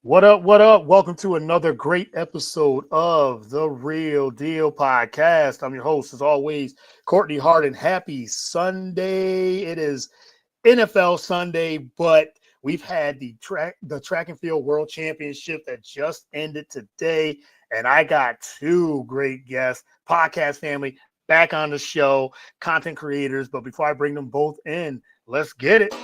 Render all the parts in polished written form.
What up? What up? Welcome to another great episode of the Real Deal Podcast. I'm your host, as always, Courtney Harden. Happy Sunday. It is NFL Sunday, but we've had the track and field world championship that just ended today. And I got two great guests, podcast family, back on the show, content creators. But before I bring them both in, let's get it.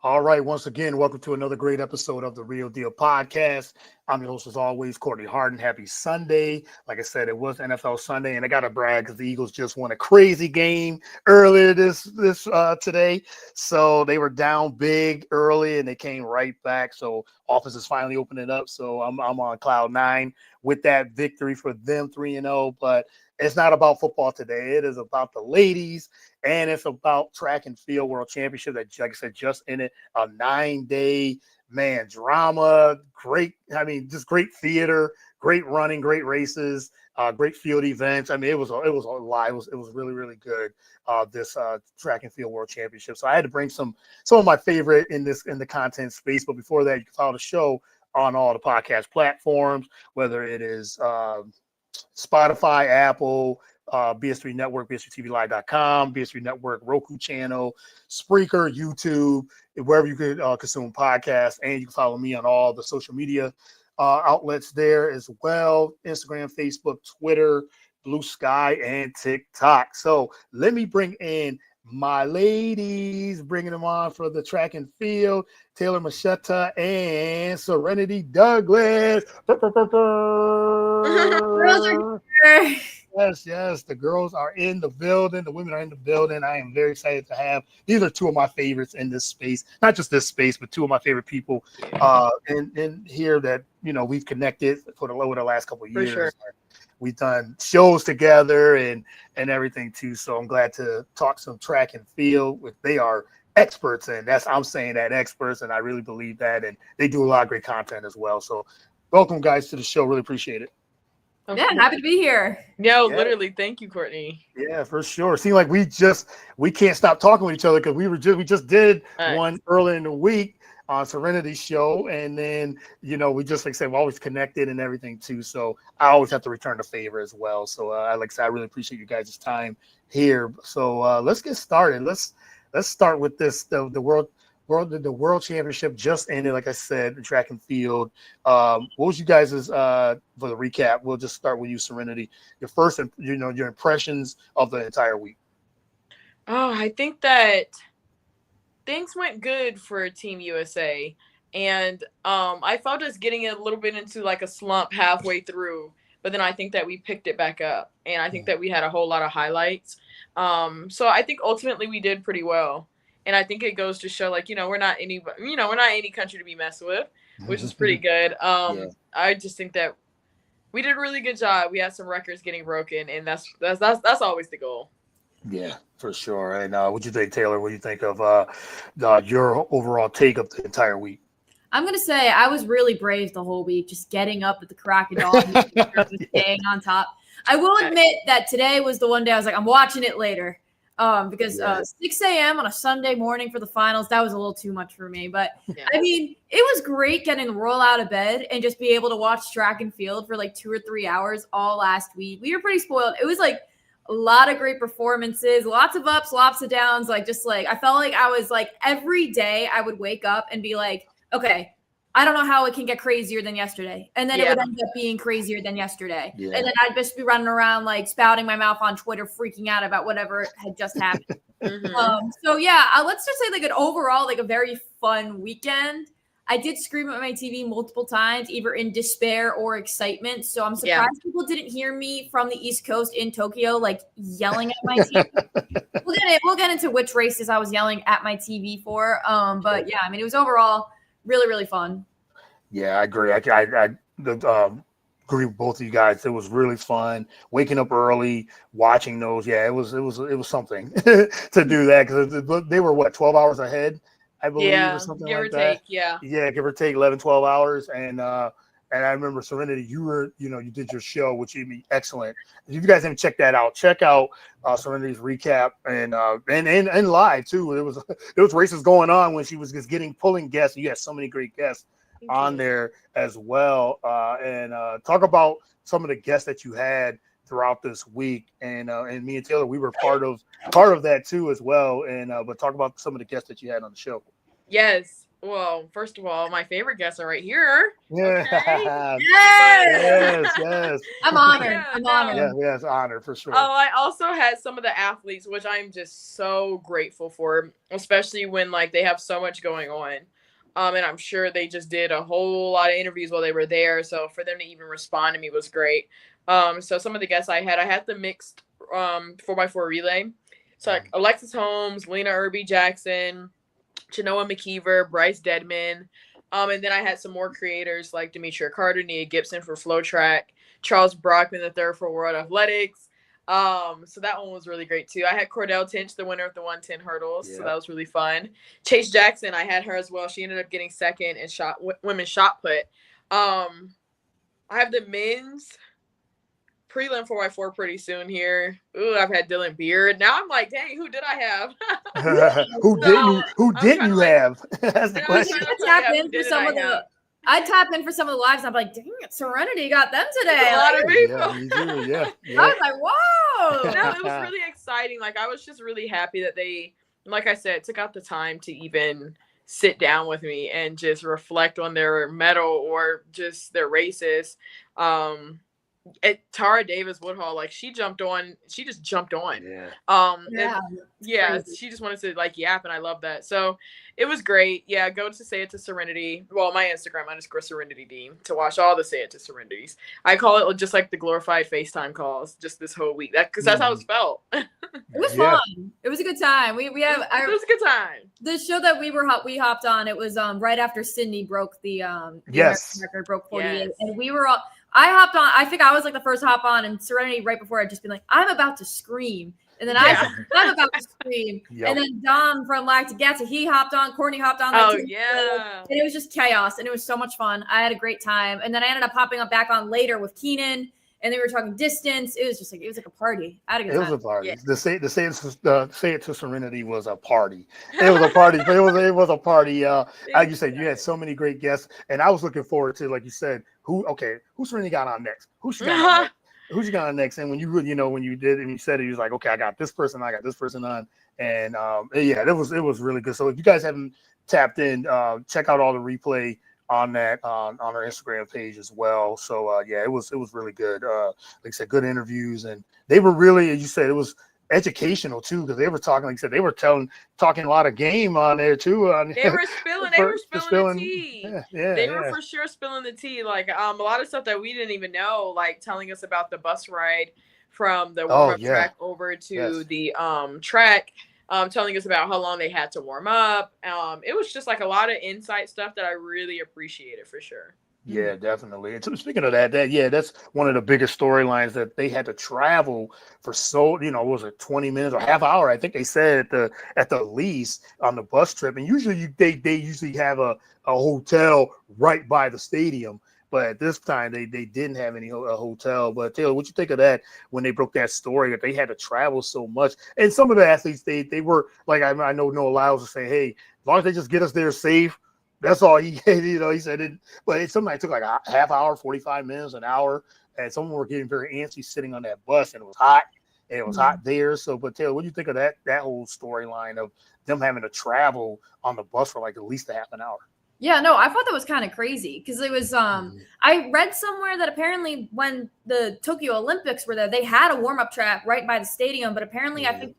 All right, once again, welcome to another great episode of the Real Deal Podcast. I'm your host, as always, Courtney Harden. Happy Sunday. Like I said, it was NFL Sunday, and I got to brag because the Eagles just won a crazy game earlier this today. So they were down big early, and they came right back. So offense is finally opening up. So I'm on cloud nine with that victory for them, 3-0. But it's not about football today. It is about the ladies, and it's about track and field world championship that, like I said, just ended a 9-day drama. Great. I mean, just great theater, great running, great races, great field events. I mean, it was a lot. It was really, really good. This track and field world championship. So I had to bring some of my favorite in the content space. But before that, you can follow the show on all the podcast platforms, whether it is Spotify, Apple, BS3 Network, BS3TVLive.com, BS3 Network, Roku channel, Spreaker, YouTube, wherever you could consume podcasts. And you can follow me on all the social media outlets there as well: Instagram, Facebook, Twitter, Blue Sky, and TikTok. So let me bring in my ladies, bringing them on for the track and field, Taylor MASCETTA and Serenity Douglas. Yes, the girls are in the building. The women are in the building. I am very excited to have. These are two of my favorites in this space, not just this space, but two of my favorite people in here that we've connected over the last couple of years. For sure. We've done shows together and everything too. So I'm glad to talk some track and field. They are experts, and I'm saying that experts, and I really believe that. And they do a lot of great content as well. So welcome, guys, to the show. Really appreciate it. Yeah, happy to be here. Yeah, literally. Thank you, Courtney. Yeah, for sure. It seemed like we can't stop talking with each other because we just did one earlier in the week on Serenity's show, and then we just, like I said, we're always connected and everything too. So I always have to return the favor as well. So like I said, I really appreciate you guys' time here. So let's get started. Let's start with this. The world championship just ended, like I said, the track and field. What was you guys' for the recap? We'll just start with you, Serenity. Your first, your impressions of the entire week. Oh, I think that things went good for Team USA, and I felt us getting a little bit into like a slump halfway through, but then I think that we picked it back up, and I think that we had a whole lot of highlights. So I think ultimately we did pretty well. And I think it goes to show, like, we're not any country to be messed with, which is pretty good. I just think that we did a really good job. We had some records getting broken, and that's always the goal. Yeah, for sure. And what do you think, Taylor? What do you think of your overall take of the entire week? I'm going to say I was really brave the whole week, just getting up at the crack of dawn and staying on top. I will admit that today was the one day I was like, I'm watching it later. Because 6 a.m. on a Sunday morning for the finals, that was a little too much for me. But I mean, it was great getting to roll out of bed and just be able to watch track and field for like 2 or 3 hours all last week. We were pretty spoiled. It was like a lot of great performances, lots of ups, lots of downs. I felt like I was like, every day I would wake up and be like, okay, I don't know how it can get crazier than yesterday. And then it would end up being crazier than yesterday. Yeah. And then I'd just be running around, like spouting my mouth on Twitter, freaking out about whatever had just happened. Let's just say like an overall, like a very fun weekend. I did scream at my TV multiple times, either in despair or excitement. So I'm surprised people didn't hear me from the East Coast in Tokyo, like yelling at my TV. We'll get into which races I was yelling at my TV for. But yeah, I mean, it was overall really, really fun. Yeah, I agree. Agree with both of you guys. It was really fun waking up early, watching those. Yeah, it was something to do that because they were what 12 hours ahead, I believe, or Yeah, something give or like that. take. Yeah. Yeah, give or take 11, 12 hours. And I remember Serenity, you did your show, which you be excellent. If you guys haven't checked that out, check out Serenity's recap and live too. There was races going on when she was just pulling guests. You had so many great guests Thank on you. there as well. And talk about some of the guests that you had throughout this week. And me and Taylor, we were part of that too as well. And but talk about some of the guests that you had on the show. Yes. Well, first of all, my favorite guests are right here. Okay. Yeah. Yes. Yes, yes. I'm honored. Yeah, I'm no. honored. Yeah, yeah, it's an honor for sure. Oh, I also had some of the athletes, which I'm just so grateful for, especially when like they have so much going on. And I'm sure they just did a whole lot of interviews while they were there. So for them to even respond to me was great. So some of the guests I had the mixed 4x4 relay. So like Alexis Holmes, Lena Irby Jackson, Chenoa McKeever, Bryce Deadman. And then I had some more creators like Demetria Carter, Nia Gibson for Flow Track, Charles Brockman III for World Athletics. So that one was really great too. I had Cordell Tinch, the winner of the 110 hurdles. Yeah. So that was really fun. Chase Jackson, I had her as well. She ended up getting second in women's shot put. I have the men's prelim 4x4 pretty soon here. Ooh, I've had Dylan Beard. Now I'm like, dang, who did I have? Who didn't you have? That's the Yeah, question. I'd tap in for some of the lives. And I'm like, dang it, Serenity got them today. A lot of people. Yeah, me too. Yeah, I was like, whoa. No, it was really exciting. Like I was just really happy that they, like I said, took out the time to even sit down with me and just reflect on their medal or just their races. Tara Davis Woodhull, like she just jumped on. Yeah. She just wanted to like yap, and I love that. So it was great. Yeah, go to Say It to Serenity. Well, my Instagram _SerenityD to watch all the Say It to Serenities. I call it just like the glorified FaceTime calls just this whole week. Because that's how it felt. It was fun. It was a good time. It was a good time. The show that we hopped on, it was right after Sydney broke the yes record, broke 48, yes. And we were all. I hopped on. I think I was like the first to hop on, and Serenity right before I'd just been like, I'm about to scream. And then I'm about to scream. Yep. And then Dom from Lactic Gatsby, he hopped on. Courtney hopped on. And it was just chaos, and it was so much fun. I had a great time. And then I ended up hopping up back on later with Keenan, and they were talking distance. It was just like a party. I had a good time. It was a party. Yeah. The Say It to Serenity was a party. It was a party. But it was a party. Like you said, you had so many great guests, and I was looking forward to, like you said, who Serenity got on next? Who she got on next? Who's you got on next? And when you really, when you did and you said it, you was like, okay, I got this person on, and it was really good. So if you guys haven't tapped in, check out all the replay on that on our Instagram page as well. So it was really good. Like I said, good interviews, and they were really, as you said, it was educational too, because they were talking, like I said, they were talking a lot of game on there too. They were spilling the tea. They were for sure spilling the tea. Like a lot of stuff that we didn't even know, like telling us about the bus ride from the warm-up track over to the track. Telling us about how long they had to warm up. It was just like a lot of insight stuff that I really appreciated for sure. Yeah, definitely. And so speaking of that's one of the biggest storylines, that they had to travel for was it 20 minutes or half hour? I think they said at the least on the bus trip. And usually they usually have a hotel right by the stadium. But at this time, they didn't have any hotel. But Taylor, what you think of that when they broke that story that they had to travel so much? And some of the athletes, they were like, I know Noah Lyles was saying, hey, as long as they just get us there safe, that's all he said it. But somebody took like a half hour, 45 minutes, an hour, and some were getting very antsy sitting on that bus, and it was hot, and it was hot there. So, but Taylor, what do you think of that whole storyline of them having to travel on the bus for like at least a half an hour? Yeah, no, I thought that was kind of crazy because it was I read somewhere that apparently when the Tokyo Olympics were there, they had a warm-up track right by the stadium, but apparently I think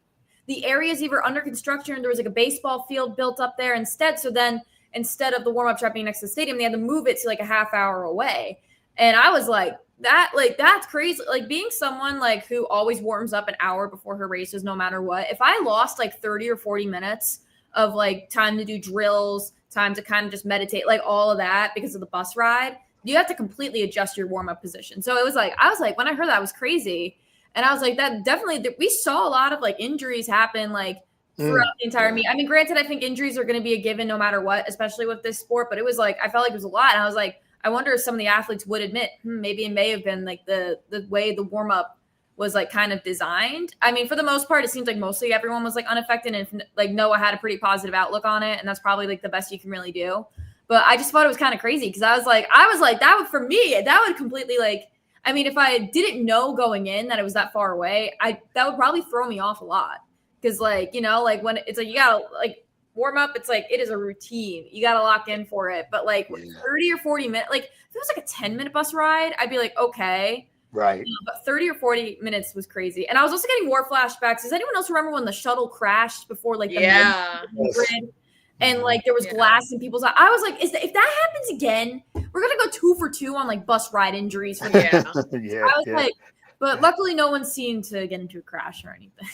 the area's either under construction, there was like a baseball field built up there instead. So then instead of the warm-up track being next to the stadium, they had to move it to like a half hour away. And I was like, that's crazy. Like being someone like who always warms up an hour before her races, no matter what, if I lost like 30 or 40 minutes of like time to do drills, time to kind of just meditate, like all of that because of the bus ride. You have to completely adjust your warm-up position. So it was like, I was like, when I heard that, it was crazy. And I was like, that definitely, we saw a lot of like injuries happen like throughout the entire meet. I mean, granted, I think injuries are going to be a given no matter what, especially with this sport. But it was like, I felt like it was a lot. And I was like, I wonder if some of the athletes would admit, maybe it may have been like the way the warm-up was like kind of designed. I mean, for the most part, it seems like mostly everyone was like unaffected, and like Noah had a pretty positive outlook on it. And that's probably like the best you can really do. But I just thought it was kind of crazy because I was like, that would, for me, that would completely like, I mean, if I didn't know going in that it was that far away, that would probably throw me off a lot. Because like, you know, like when it's like, you gotta like warm up, it's like, it is a routine. You gotta lock in for it. But like 30 or 40 minutes, like if it was like a 10-minute bus ride, I'd be like, okay. Right. You know, but 30 or 40 minutes was crazy. And I was also getting war flashbacks. Does anyone else remember when the shuttle crashed before like the grid? And like there was glass in people's eyes. I was like, if that happens again, we're gonna go 2 for 2 on like bus ride injuries. For I was like, but luckily no one seemed to get into a crash or anything.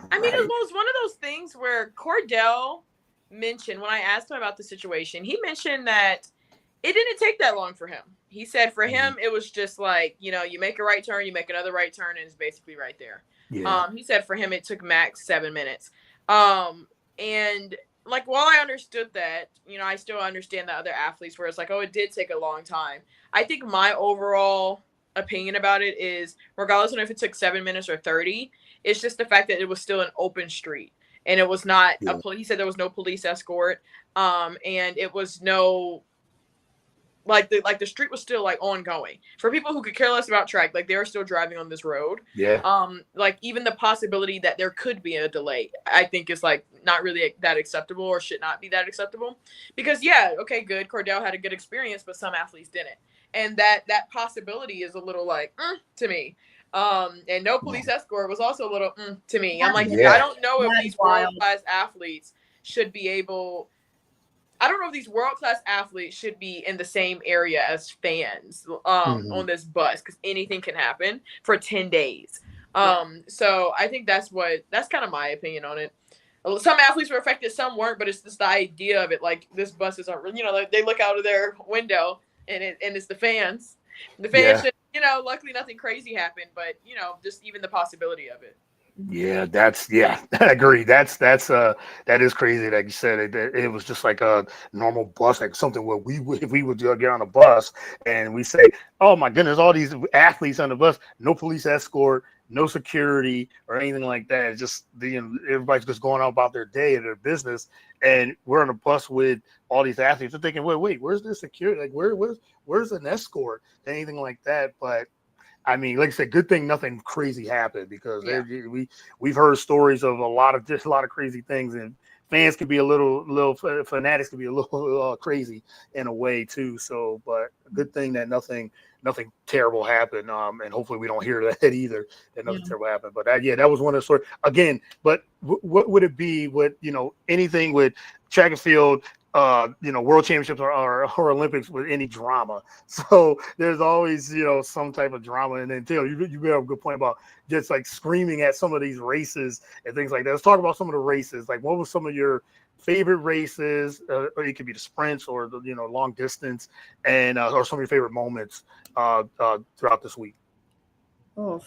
I mean, it was one of those things where Cordell mentioned, when I asked him about the situation, he mentioned that it didn't take that long for him. He said for him, it was just like, you know, you make a right turn, you make another right turn, and it's basically right there. He said for him, it took max 7 minutes. And like, while I understood that, you know, I still understand that other athletes where it's like, oh, it did take a long time. I think my overall opinion about it is, regardless of if it took 7 minutes or 30, it's just the fact that it was still an open street. And it was not, he said there was no police escort. And it was no, like the street was still like ongoing for people who could care less about track. Like they were still driving on this road. Like even the possibility that there could be a delay, I think is like not really that acceptable, or should not be that acceptable, because okay, good. Cordell had a good experience, but some athletes didn't. And that possibility is a little like, to me. And no police escort was also a little to me. I'm like, I don't know if these world-class athletes should be able, I don't know if these world-class athletes should be in the same area as fans on this bus, because anything can happen for 10 days. So I think that's kind of my opinion on it. Some athletes were affected, some weren't, but it's just the idea of it. Like, this bus is, you know, like they look out of their window and it's the fans. The fans should, you know, luckily nothing crazy happened, but, you know, just even the possibility of it. I agree. That is crazy. Like you said, it was just like a normal bus, like something where if we would get on a bus and we say, oh my goodness, all these athletes on the bus, no police escort, no security or anything like that. It's just everybody's just going on about their day and their business, and we're on a bus with all these athletes. They're thinking, wait, where's the security? Like where's an escort? Anything like that, but. I mean, like I said, good thing nothing crazy happened, because we've heard stories of a lot of crazy things, and fans could be a little fanatics could be a little crazy in a way too. So, but good thing that nothing terrible happened, and hopefully we don't hear that either. That nothing terrible happened. But that was one of the stories again. But what would it be with anything with track and field? World championships or Olympics with any drama. So there's always, some type of drama. And then Taylor, you have a good point about just like screaming at some of these races and things like that. Let's talk about some of the races. Like, what was some of your favorite races? Or it could be the sprints or the, long distance, and or some of your favorite moments throughout this week. Oh,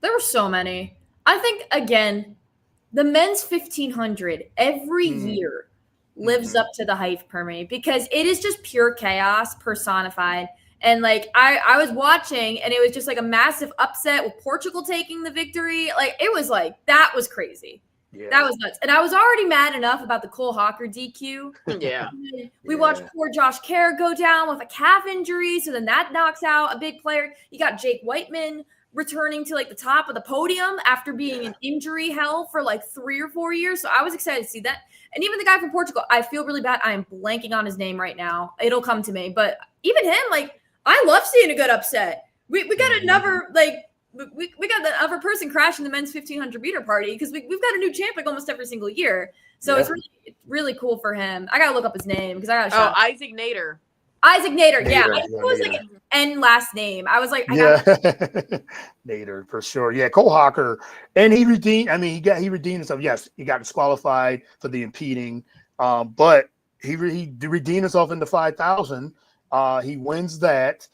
there were so many. I think, again, the men's 1500 every year lives up to the hype for me, because it is just pure chaos personified. And like I was watching, and it was just like a massive upset with Portugal taking the victory. Like, it was like, that was crazy. That was nuts. And I was already mad enough about the Cole Hawker DQ. We watched poor Josh Kerr go down with a calf injury, so then that knocks out a big player. You got Jake Whiteman returning to like the top of the podium after being in injury hell for like 3 or 4 years. So I was excited to see that. And even the guy from Portugal, I feel really bad. I am blanking on his name right now. It'll come to me. But even him, like, I love seeing a good upset. We got another, like, we got the other person crashing the men's 1500 meter party, because we've got a new champ like almost every single year. So it's really cool for him. I got to look up his name because I got to shout. Isaac Nader. Isaac Nader. Yeah, Nader, I think it was Nader. like an N last name. I was like, I Yeah, got Nader for sure. Yeah, Cole Hawker, and he redeemed. I mean, he redeemed himself. Yes, he got disqualified for the impeding, but he redeemed himself in the 5,000. He wins that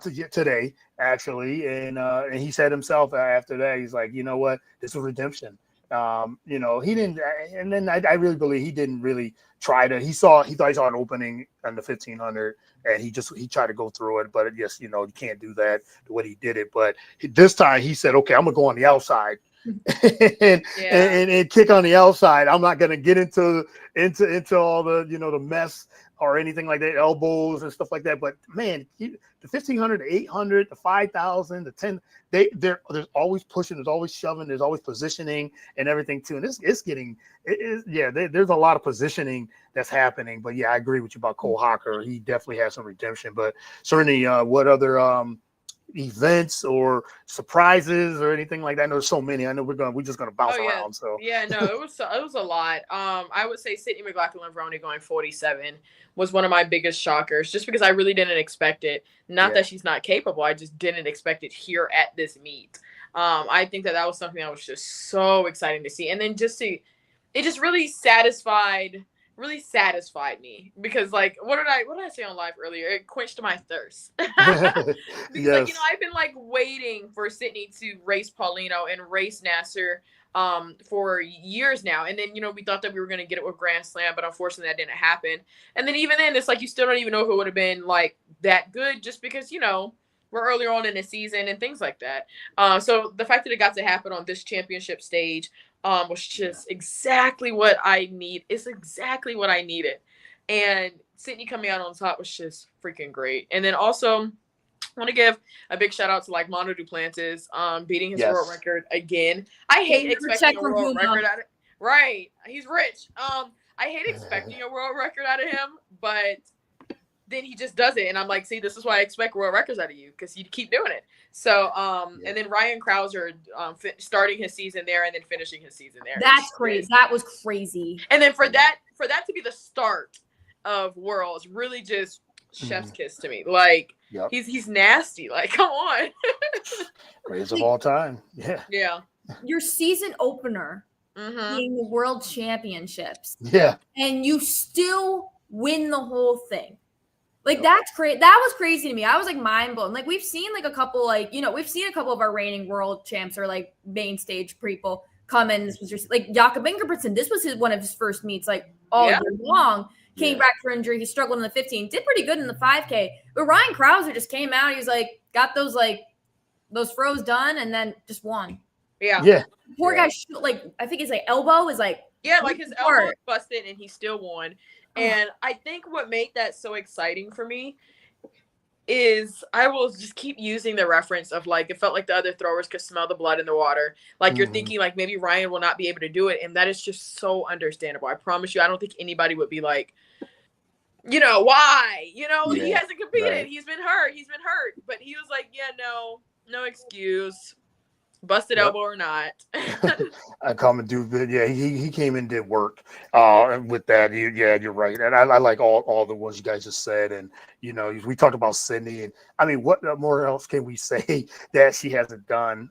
today actually, and he said himself after that, he's like, you know what, this was redemption. He didn't, and then I really believe he didn't really try to. He thought he saw an opening on the 1,500. And he tried to go through it, but yes, you can't do that the way he did it. But this time he said, "Okay, I'm gonna go on the outside and kick on the outside. I'm not gonna get into all the the mess or anything like that, elbows and stuff like that." But man, the 1,500, the 800, the 5,000, the 10, there's always pushing, there's always shoving, there's always positioning and everything too. And there's a lot of positioning that's happening. But yeah, I agree with you about Cole Hawker. He definitely has some redemption. But certainly, what other events or surprises or anything like that? I know there's so many. I know we're just gonna bounce around. So yeah, no, it was a lot. I would say Sydney McLaughlin-Levrone going 47 was one of my biggest shockers, just because I really didn't expect it. Not that she's not capable, I just didn't expect it here at this meet. I think that was something that was just so exciting to see, and then it just really satisfied me, because like what did I say on live earlier? It quenched my thirst. Because yes. I've been like waiting for Sydney to race Paulino and race Nasser for years now, and then we thought that we were going to get it with Grand Slam, but unfortunately that didn't happen. And then even then, it's like you still don't even know if it would have been like that good, just because we're earlier on in the season and things like that. So the fact that it got to happen on this championship stage was just exactly what I need. It's exactly what I needed. And Sydney coming out on top was just freaking great. And then also, I want to give a big shout out to like Mondo Duplantis beating his world record again. I hate expecting a world record out of right. He's rich. I hate expecting a world record out of him, but then he just does it, and I'm like, see, this is why I expect world records out of you, because you keep doing it. So, and then Ryan Krauser starting his season there and then finishing his season there. That's crazy. That was crazy. And then for that to be the start of Worlds, really just chef's kiss to me. Like he's nasty. Like, come on. Greatest of all time. Yeah. Your season opener being the World Championships. Yeah. And you still win the whole thing. Like, that's crazy. That was crazy to me. I was like mind blown. Like, we've seen like a couple, we've seen a couple of our reigning world champs or like main stage people come in. This was just like Jakob Ingebrigtsen. This was one of his first meets, like all year long. Came back for injury. He struggled in the 15. Did pretty good in the 5K. But Ryan Krauser just came out. He was like, got those throws done and then just won. Yeah. Poor guy, like, I think his like elbow is like. Yeah, like his elbow was busted and he still won. And I think what made that so exciting for me is I will just keep using the reference of like, it felt like the other throwers could smell the blood in the water. Like you're thinking like maybe Ryan will not be able to do it. And that is just so understandable. I promise you, I don't think anybody would be like, why? He hasn't competed. Right. He's been hurt. But he was like, no excuse. Busted elbow or not. I come and do good. Yeah, he came and did work with that. You're right. And I like all the ones you guys just said. And, we talked about Sydney. And, I mean, what more else can we say that she hasn't done?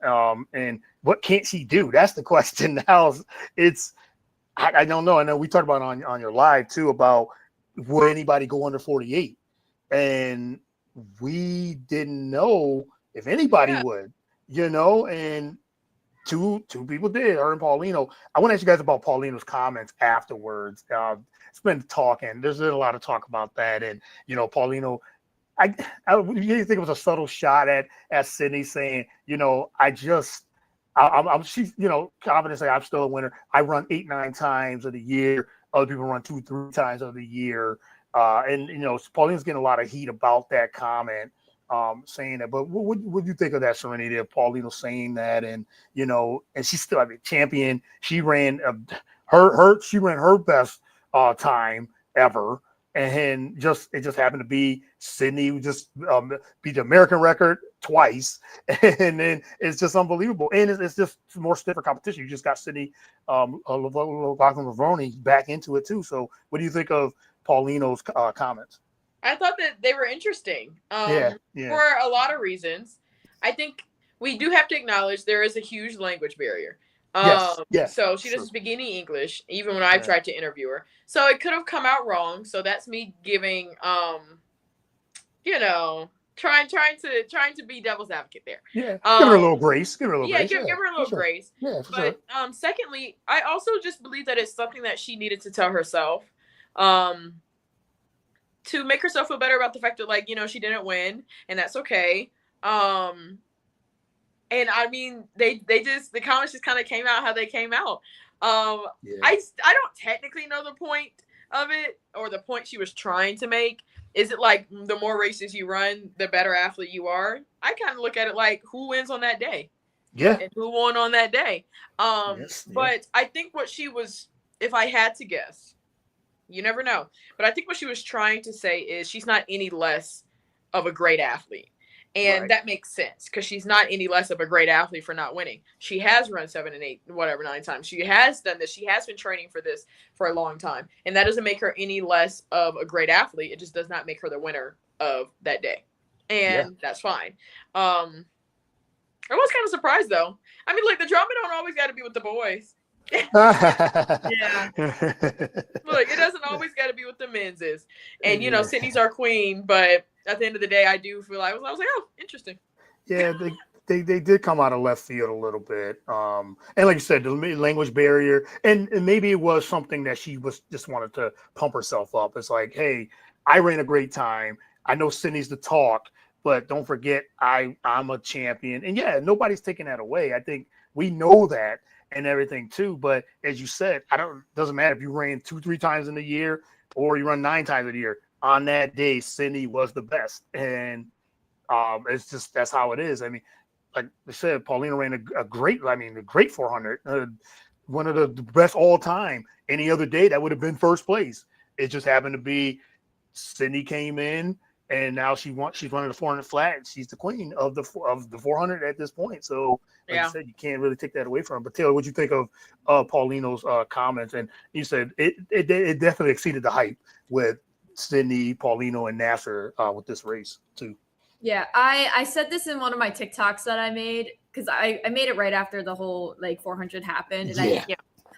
And what can't she do? That's the question now. I don't know. I know we talked about on your live, too, about would anybody go under 48? And we didn't know if anybody would. And two people did, her and Paulino. I want to ask you guys about Paulino's comments afterwards. It's been talking. There's been a lot of talk about that. And, Paulino, I you think it was a subtle shot at Sydney saying, she's, confident saying I'm still a winner. I run 8-9 times of the year. Other people run 2-3 times of the year. And Paulino's getting a lot of heat about that comment. Saying that, but what do you think of that, Serenity, of Paulino saying that, and and she's still champion. She ran her best time ever, and it just happened to be Sydney who just beat the American record twice, and then it's just unbelievable, and it's just more stiffer competition. You just got Sydney Levrone back into it too. So, what do you think of Paulino's comments? I thought that they were interesting. Yeah. For a lot of reasons. I think we do have to acknowledge there is a huge language barrier. Yes. Yeah. So she True. doesn't speak any English, even when I've tried to interview her. So it could have come out wrong. So that's me giving, you know, trying to be devil's advocate there. Yeah. Give her a little grace. Give her a little grace. Give her a little grace. Yeah, for but sure. Secondly, I also just believe that it's something that she needed to tell herself. To make herself feel better about the fact that, like, you know, she didn't win, and that's okay. And I mean, the comments just kind of came out how they came out. I don't technically know the point of it, or the point she was trying to make. Is it like the more races you run, the better athlete you are? I kind of look at it like who wins on that day. Yeah. And who won on that day. But I think what she was, if I had to guess, you never know, but I think what she was trying to say is she's not any less of a great athlete. And that makes sense, because she's not any less of a great athlete for not winning. She has run 7 and 8, 9 times. She has done this. She has been training for this for a long time. And that doesn't make her any less of a great athlete. It just does not make her the winner of that day. And that's fine. I was kind of surprised, though. I mean, like, the drama don't always got to be with the boys. Yeah. Look, it doesn't always got to be with the men's is. And, you know, Sydney's our queen, but at the end of the day, I do feel like I was like, oh, interesting. Yeah, they did come out of left field a little bit. And like you said, the language barrier, and maybe it was something that she was just wanted to pump herself up. It's like, hey, I ran a great time. I know Sydney's the talk, but don't forget, I'm a champion. And yeah, nobody's taking that away. I think we know that and everything too. But as you said, doesn't matter if you ran 2-3 times in a year or you run 9 times a year. On that day, Sydney was the best. And it's just, that's how it is. I mean, like I said, Paulina ran a great 400, one of the best all time. Any other day, that would have been first place. It just happened to be Sydney came in, and now she's running the 400 flat. And she's the queen of the 400 at this point. So, like you said, you can't really take that away from her. But Taylor, what you think of Paulino's comments? And you said it definitely exceeded the hype with Sydney, Paulino, and Nasser with this race too. Yeah, I said this in one of my TikToks that I made, because I made it right after the whole like 400 happened. And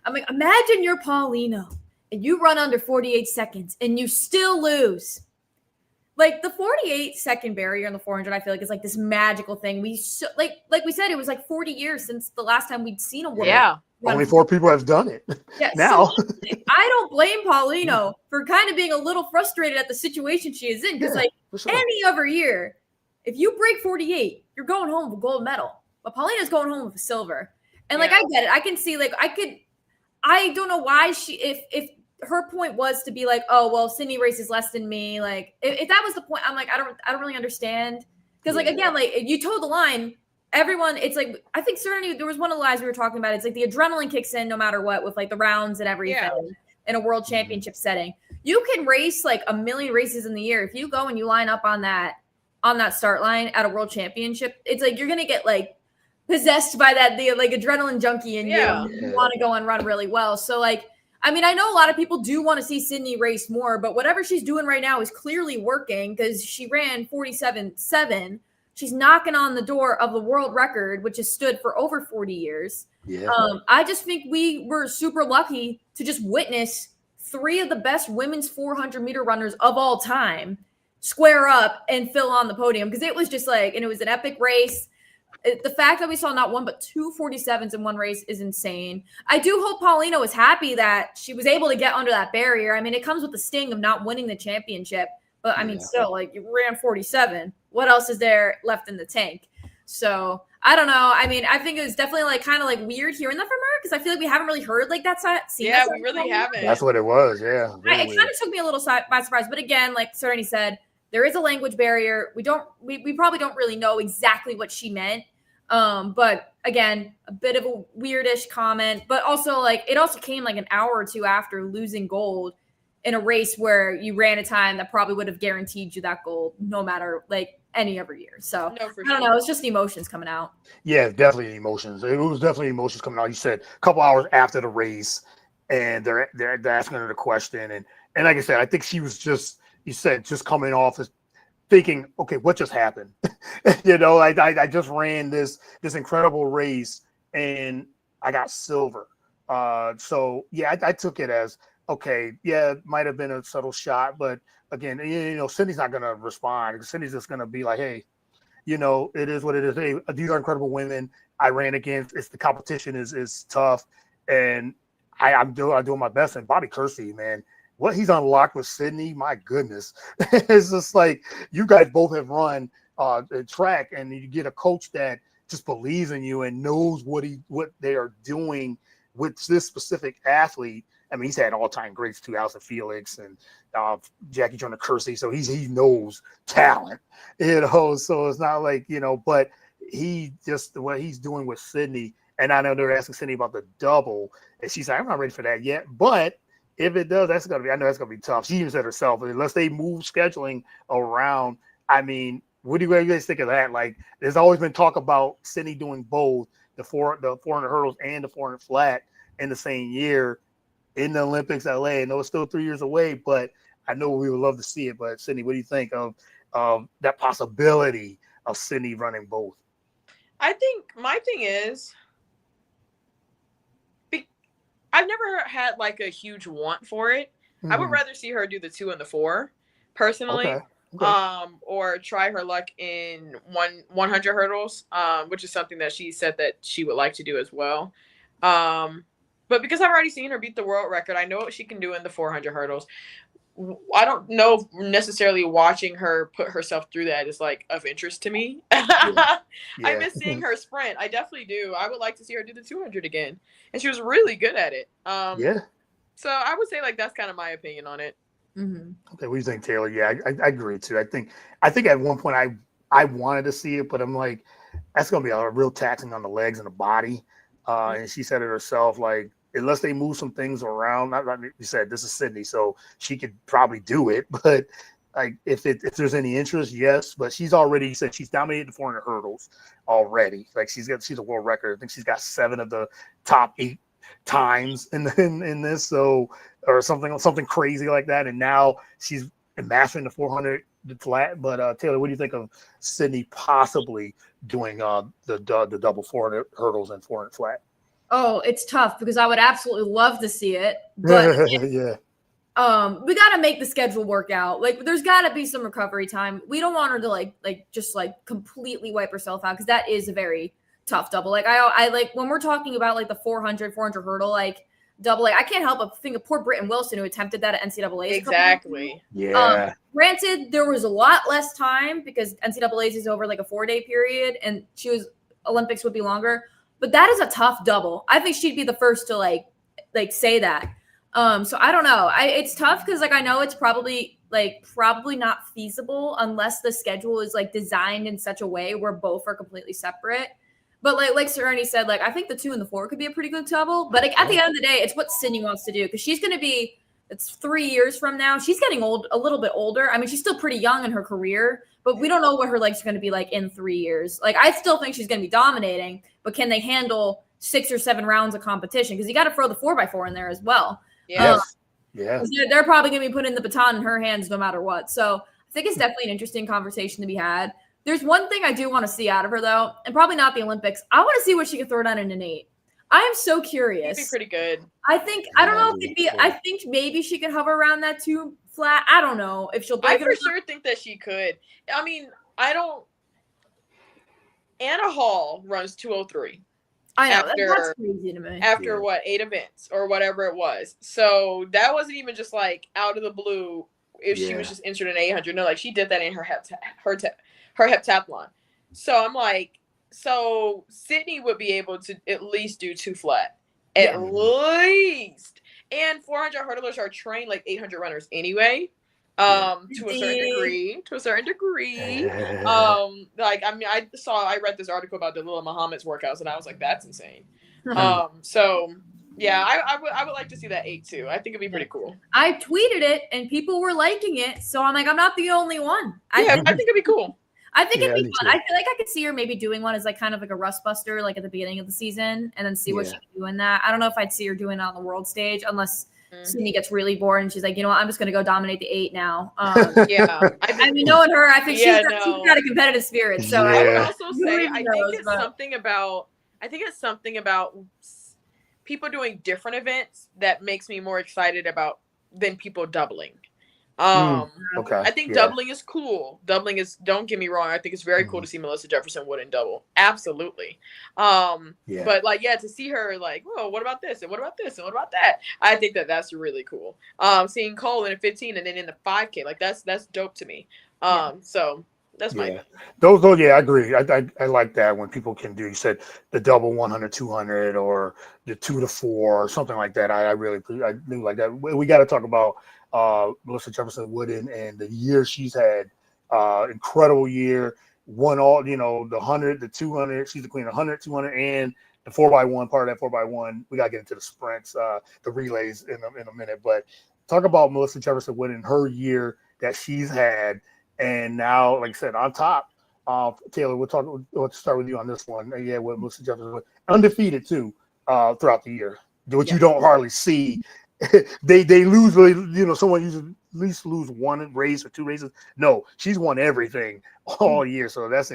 I'm like, imagine you're Paulino and you run under 48 seconds and you still lose. Like the 48-second barrier in the 400, I feel like is like this magical thing. Like we said, it was like 40 years since the last time we'd seen a woman. Yeah. Only 4 people have done it. Yeah, now. So I don't blame Paulino for kind of being a little frustrated at the situation she is in, because any other year, if you break 48, you're going home with a gold medal. But Paulina's going home with a silver. And like, I get it. I can see, like, I don't know why if her point was to be like, oh, well, Sydney races less than me. Like, if that was the point, I'm like, I don't really understand. Because, like, again, like, you told the line, everyone, it's like, I think certainly there was one of the lives we were talking about. It's like the adrenaline kicks in no matter what, with like the rounds and everything in a world championship setting. You can race like a million races in the year. If you go and you line up on that start line at a world championship, it's like you're going to get like possessed by the like adrenaline junkie in you. You want to go and run really well. So like, I mean, I know a lot of people do want to see Sydney race more, but whatever she's doing right now is clearly working, because she ran 47.7. She's knocking on the door of the world record, which has stood for over 40 years. Yeah. I just think we were super lucky to just witness 3 of the best women's 400-meter runners of all time square up and fill on the podium, because it was just like, and it was an epic race. The fact that we saw not 1 but 2 47s in one race is insane. I do hope Paulino is happy that she was able to get under that barrier. I mean, it comes with the sting of not winning the championship, but I mean, still, like, you ran 47. What else is there left in the tank? So I don't know. I mean, I think it was definitely like kind of like weird hearing that from her, because I feel like we haven't really heard like that side. Yeah, we really haven't. That's what it was. Yeah, it kind of took me a little by surprise. But again, like Serenity said, there is a language barrier. We probably don't really know exactly what she meant. But again, a bit of a weirdish comment, but also like it also came like an hour or two after losing gold in a race where you ran a time that probably would have guaranteed you that gold no matter like any other year. So I don't know. It's just the emotions coming out. Yeah, definitely emotions. It was definitely emotions coming out. You said a couple hours after the race, and they're asking her the question, and like I said, I think she was just you said, just coming off as thinking, okay, what just happened? I just ran this incredible race and I got silver. So yeah, I took it as okay. Yeah, it might have been a subtle shot, but again, Cindy's not going to respond. Cindy's just going to be like, hey, it is what it is. Hey, these are incredible women. I ran against. The competition is tough, and I'm doing my best. And Bobby Kersey, man, what he's unlocked with Sydney, my goodness, it's just like you guys both have run track, and you get a coach that just believes in you and knows what they are doing with this specific athlete. I mean, he's had all-time greats too, Allison Felix and Jackie Joyner Kersey, so he knows talent, So it's not like but he just what he's doing with Sydney, and I know they're asking Sydney about the double, and she's like, I'm not ready for that yet, but if it does, I know that's gonna be tough. She even said herself, unless they move scheduling around. I mean, what do you guys think of that? Like, there's always been talk about Sydney doing both the 400 hurdles and the 400 flat in the same year in the Olympics, LA. I know it's still 3 years away, but I know we would love to see it. But Sydney, what do you think of that possibility of Sydney running both? I think my thing is, I've never had like a huge want for it. I would rather see her do the 2 and the 4 personally. Okay. Or try her luck in 100 hurdles, which is something that she said that she would like to do as well. But because I've already seen her beat the world record, I know what she can do in the 400 hurdles. I don't know if necessarily watching her put herself through that is like of interest to me. Yeah. I miss seeing her sprint. I definitely do. I would like to see her do the 200 again. And she was really good at it. Yeah. So I would say like that's kind of my opinion on it. Mm-hmm. Okay, what do you think, Taylor? Yeah, I agree too. I think at one point I wanted to see it, but I'm like, that's gonna be a real taxing on the legs and the body. And she said it herself, like, unless they move some things around. Not you said this is Sydney, so she could probably do it, but like if there's any interest, yes. But she's already said she's dominated the 400 hurdles already. Like she's a world record. I think she's got 7 of the top 8 times in this, so or something crazy like that. And now she's mastering the 400 flat. But Taylor, what do you think of Sydney possibly doing the double 400 hurdles and 400 flat? Oh, it's tough because I would absolutely love to see it, but yeah. We got to make the schedule work out. Like, there's got to be some recovery time. We don't want her to just completely wipe herself out because that is a very tough double. Like, I like when we're talking about like the 400 hurdle, like double. Like, I can't help but think of poor Britton Wilson who attempted that at NCAA. Exactly. Yeah. Granted, there was a lot less time because NCAA's is over like a 4-day period, and Olympics would be longer. But that is a tough double. I think she'd be the first to like say that. So I don't know. It's tough because like I know it's probably not feasible unless the schedule is like designed in such a way where both are completely separate. But like Serenity said, like I think the 2 and the 4 could be a pretty good double. But like at the end of the day, it's what Sydney wants to do because she's going to be. It's 3 years from now. She's getting a little bit older. I mean, she's still pretty young in her career, but we don't know what her legs are going to be like in 3 years. Like, I still think she's going to be dominating, but can they handle 6 or 7 rounds of competition? Because you got to throw the 4x4 in there as well. Yeah. Yeah. They're probably going to be putting the baton in her hands no matter what. So I think it's definitely an interesting conversation to be had. There's one thing I do want to see out of her, though, and probably not the Olympics. I want to see what she can throw down in an 8. I am so curious. It'd be pretty good. I don't know if it'd be. I think maybe she could hover around that 2 flat. I don't know if she'll break it. I for sure think that she could. I mean, I don't. Anna Hall runs 2:03. I know that's crazy to me. After 8 events or whatever it was. So that wasn't even just like out of the blue. If she was just entered in 800, no, like she did that in her heptathlon. So I'm like. So Sydney would be able to at least do 2 flat, at least. And 400 hurdlers are trained like 800 runners anyway, to a certain degree. Like I mean, I read this article about Dalilah Muhammad's workouts, and I was like, that's insane. So yeah, I would like to see that 8 too. I think it'd be pretty cool. I tweeted it, and people were liking it, so I'm like, I'm not the only one. I think it'd be cool. I think it'd be fun. I feel like I could see her maybe doing one as like kind of like a rust buster, like at the beginning of the season, and then see what she can do in that. I don't know if I'd see her doing it on the world stage unless Sydney gets really bored and she's like, you know what, I'm just going to go dominate the 8 now. Yeah. I mean, knowing her, I think she's got a competitive spirit. So I would also say, I think it's something about people doing different events that makes me more excited about than people doubling. Okay. I think doubling is cool. Doubling is, don't get me wrong, I think it's very cool to see Melissa Jefferson Wood in double. Absolutely. But like, to see her like, well, what about this? And what about this? And what about that? I think that's really cool. Seeing Cole in a 15 and then in the 5K, like that's dope to me. So that's my those I agree. I like that when people can do, you said the double 100 200 or the 2 to 4 or something like that. I do like that. We got to talk about Melissa Jefferson Wooden and the year she's had. Incredible year. Won all, the 100, the 200. She's the queen of 100, 200, and the 4x1, part of that 4x1. We got to get into the sprints, the relays in a minute. But talk about Melissa Jefferson Wooden, her year that she's had. And now, like I said, on top, Taylor, we'll start with you on this one. With Melissa Jefferson, undefeated too, throughout the year, which you don't hardly see. they lose, someone usually at least lose one race or 2 races. No, she's won everything all year, so that's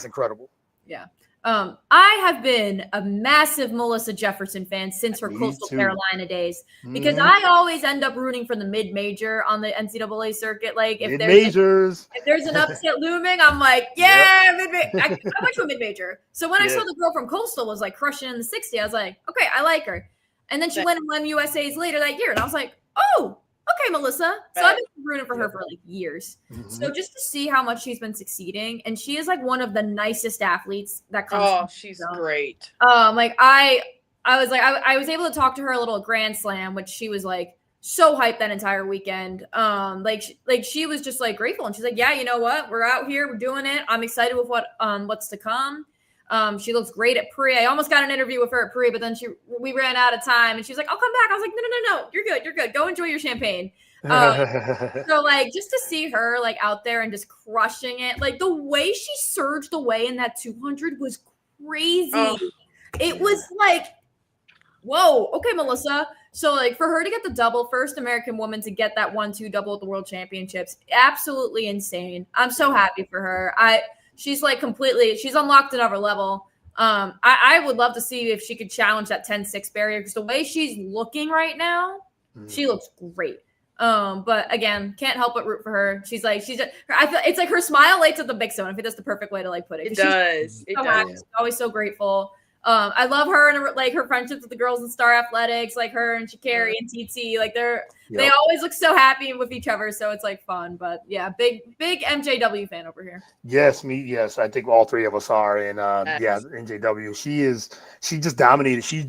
incredible. Yeah. I have been a massive Melissa Jefferson fan since her Coastal Carolina days, because I always end up rooting for the mid-major on the NCAA circuit. Like if there's an upset looming, I'm like, mid-major. I went to a mid-major. So when I saw the girl from Coastal was like crushing in the 60, I was like, okay, I like her. And then she went and won USA's later that year. And I was like, oh, okay, Melissa. So I've been rooting for her for like years. So just to see how much she's been succeeding, and she is like one of the nicest athletes that comes. Oh, she's great. Like I was able to talk to her a little at Grand Slam, which she was like so hyped that entire weekend. She was just like grateful, and she's like, yeah, you know what? We're out here, we're doing it. I'm excited with what's to come. She looks great at Pre. I almost got an interview with her at Pre, but then we ran out of time, and she was like, I'll come back. I was like, no, you're good. Go enjoy your champagne. So like just to see her like out there and just crushing it, like the way she surged away in that 200 was crazy. It was like, whoa, okay, Melissa. So like for her to get the double, first American woman to get that 1-2 double at the World Championships, absolutely insane. I'm so happy for her. She's like she's unlocked another level. I would love to see if she could challenge that 10-6 barrier, because the way she's looking right now, she looks great. But again, can't help but root for her. I feel it's like her smile lights up the big zone. I think that's the perfect way to like put it. It does. She's always so grateful. I love her and like her friendships with the girls in Star Athletics, like her and Sha'Carri and TT. Like they always look so happy with each other, so it's like fun. But yeah, big MJW fan over here. Yes, I think all 3 of us are, and MJW. She just dominated. She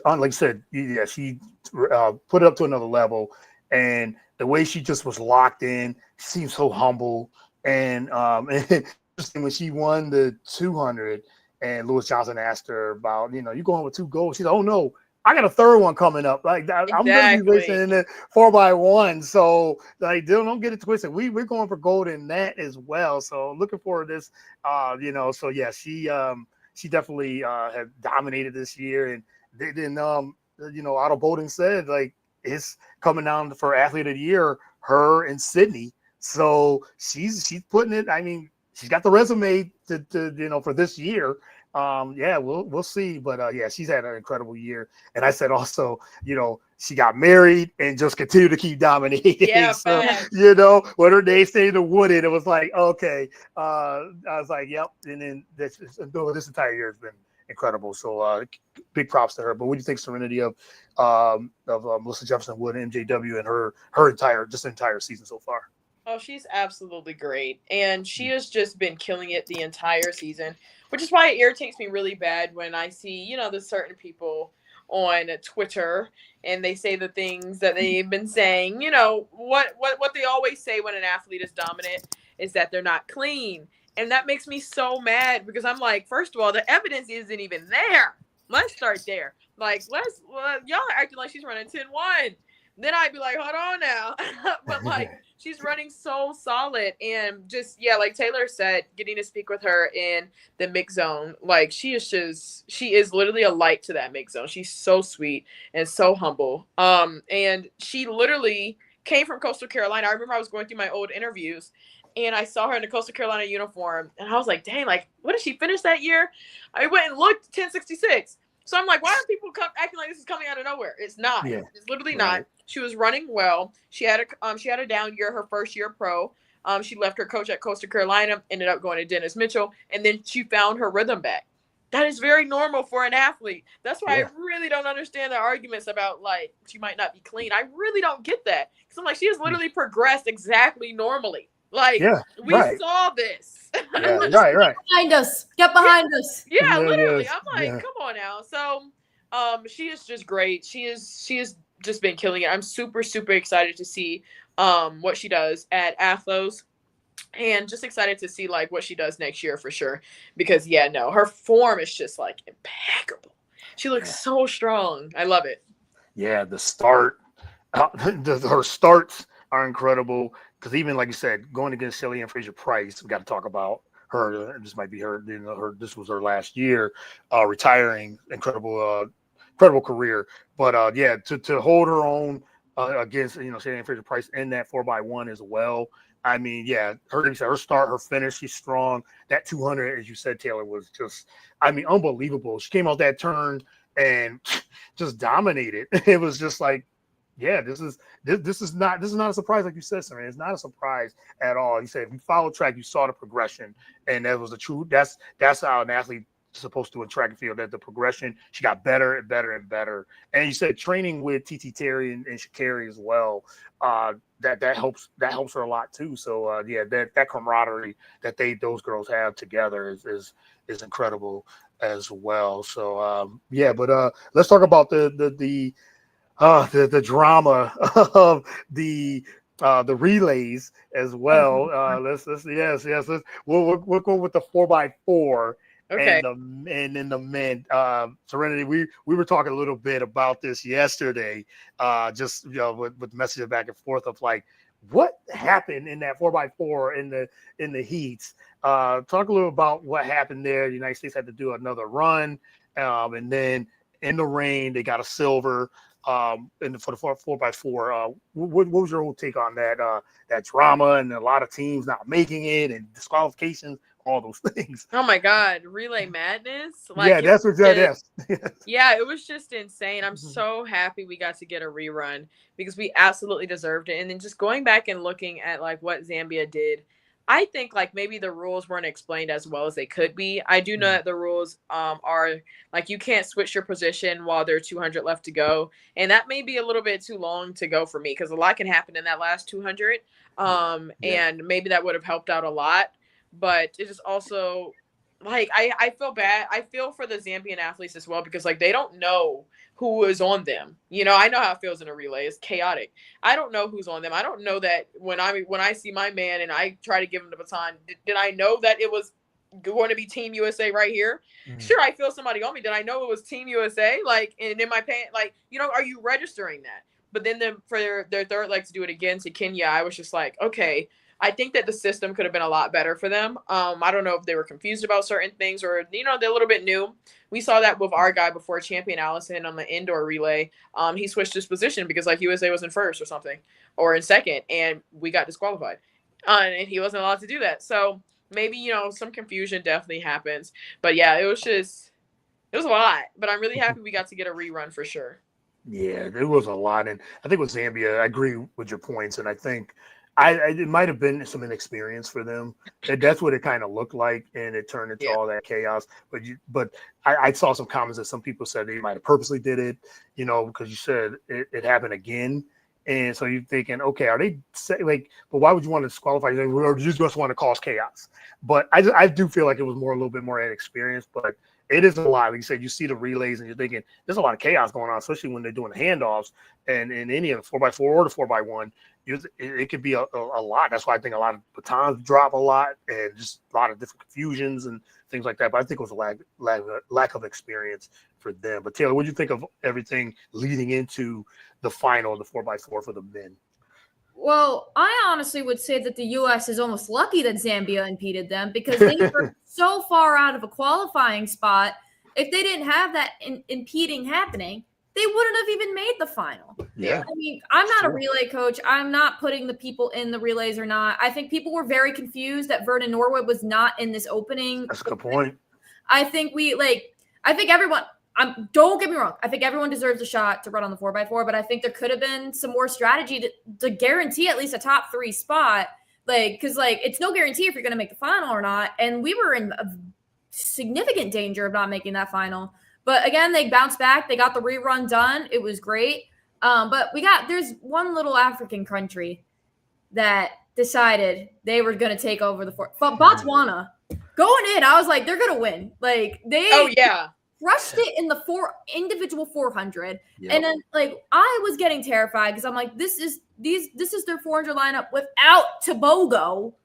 like I said, she put it up to another level, and the way she just was locked in, she seems so humble, and when she won the 200. And Lewis Johnson asked her about, you're going with 2 goals. She's like, oh no, I got a 3rd one coming up. Like I'm going to be racing in the 4x1. So like, don't get it twisted. We're going for gold in that as well. So looking forward to this. So yeah, she definitely had dominated this year. And then Otto Bolden said like it's coming down for athlete of the year, her and Sydney. So she's putting it. I mean, she's got the resume to for this year. We'll see. But she's had an incredible year. And I said also, she got married and just continued to keep dominating. Yeah, so, when her name stayed in Wooded, it was like, okay. I was like, yep. And then this entire year has been incredible. So big props to her. But what do you think, Serenity, of Melissa Jefferson Wood and MJW and her entire season so far? Oh, she's absolutely great. And she has just been killing it the entire season, which is why it irritates me really bad when I see, there's certain people on Twitter and they say the things that they've been saying. What they always say when an athlete is dominant is that they're not clean. And that makes me so mad, because I'm like, first of all, the evidence isn't even there. Let's start there. Like, y'all are acting like she's running 10-1. then I'd be like, hold on now. But like, she's running so solid, and just like Taylor said, getting to speak with her in the mix zone, like she is literally a light to that mix zone. She's so sweet and so humble. And she literally came from Coastal Carolina. I remember I was going through my old interviews, and I saw her in the Coastal Carolina uniform, and I was like, dang, like, what did she finish that year? I went and looked, 1066. So I'm like, why are people acting like this is coming out of nowhere? It's not. Yeah. It's literally Right. not. She was running well. She had a down year her first year pro. She left her coach at Coastal Carolina, ended up going to Dennis Mitchell, and then she found her rhythm back. That is very normal for an athlete. That's why I really don't understand the arguments about like she might not be clean. I really don't get that, because I'm like, she has literally progressed exactly normally. Like, we saw this. Yeah, right. Behind us. Get behind us. Yeah, literally. I'm like, come on now. So she is just great. She has just been killing it. I'm super, super excited to see what she does at Athlos, and just excited to see like what she does next year for sure. Because her form is just like impeccable. She looks so strong. I love it. Yeah, the start, her starts are incredible. Because even like you said, going against Shelly and Fraser Price, we got to talk about her. This might be her. This was her last year, retiring. Incredible career. But to hold her own against Shelly and Fraser Price in that 4x1 as well. I mean, her start, her finish, she's strong. That 200, as you said, Taylor, was just, unbelievable. She came out that turn and just dominated. It was just like, this is not a surprise, like you said, Serena. It's not a surprise at all. You said if you follow track, you saw the progression, and that was that's how an athlete is supposed to in track and field. That the progression, she got better and better and better. And you said training with TT Terry and Sha'Carri as well. That helps her a lot too. So that camaraderie that those girls have together is incredible as well. So but let's talk about the drama of the relays as well. We'll go with the 4x4. Okay. And in the men, Serenity, we were talking a little bit about this yesterday, just with messages back and forth of like what happened in that 4x4 in the heats. Talk a little about what happened there. The United States had to do another run, and then in the rain they got a silver. For the 4x4, what was your whole take on that drama and a lot of teams not making it and disqualifications, all those things? Oh my God, relay madness! Like, that's what that is. Yeah, it was just insane. I'm so happy we got to get a rerun because we absolutely deserved it. And then just going back and looking at like what Zambia did, I think like maybe the rules weren't explained as well as they could be. I do know that the rules are like you can't switch your position while there's 200 left to go. And that may be a little bit too long to go for me because a lot can happen in that last 200. And maybe that would have helped out a lot. But it is also like I feel bad. I feel for the Zambian athletes as well because like they don't know who is on them. I know how it feels in a relay. It's chaotic. I don't know who's on them. I don't know that when I see my man and I try to give him the baton, did I know that it was going to be Team USA right here? Sure, I feel somebody on me. Did I know it was Team USA? Like, and in my pants, like, are you registering that? But then for their third leg to do it again to Kenya, I was just like, okay. I think that the system could have been a lot better for them. I don't know if they were confused about certain things or, they're a little bit new. We saw that with our guy before, Champion Allison, on the indoor relay. He switched his position because like USA was in first or something or in second, and we got disqualified. And he wasn't allowed to do that. So maybe, some confusion definitely happens. But yeah, it was a lot. But I'm really happy we got to get a rerun for sure. Yeah, there was a lot. And I think with Zambia, I agree with your points. And I think it might have been some inexperience for them. That's what it kind of looked like, and it turned into all that chaos. But I saw some comments that some people said they might have purposely did it, because you said it happened again. And so you're thinking, okay, are they but why would you want to disqualify? Or do you just want to cause chaos? But I do feel like it was a little bit more inexperience, but it is a lot. Like you said, you see the relays and you're thinking there's a lot of chaos going on, especially when they're doing the handoffs and in any of the 4x4 or the 4x1. It could be a lot. That's why I think a lot of batons drop a lot and just a lot of different confusions and things like that. But I think it was a lack of experience for them. But Taylor, what do you think of everything leading into the final, the 4x4 for the men? Well, I honestly would say that the U.S. is almost lucky that Zambia impeded them because they were so far out of a qualifying spot. If they didn't have that impeding happening, they wouldn't have even made the final. Yeah. I mean, I'm not a relay coach. I'm not putting the people in the relays or not. I think people were very confused that Vernon Norwood was not in this opening. That's a good point. I think everyone – don't get me wrong. I think everyone deserves a shot to run on the 4x4, but I think there could have been some more strategy to guarantee at least a top 3 spot. Because it's no guarantee if you're going to make the final or not. And we were in a significant danger of not making that final. But again, they bounced back. They got the rerun done. It was great. But there's one little African country that decided they were going to take over the fort. But Botswana, going in, I was like, they're going to win. Crushed it in the individual 400. Yep. And then I was getting terrified because I'm like, this is their 400 lineup without Tobago.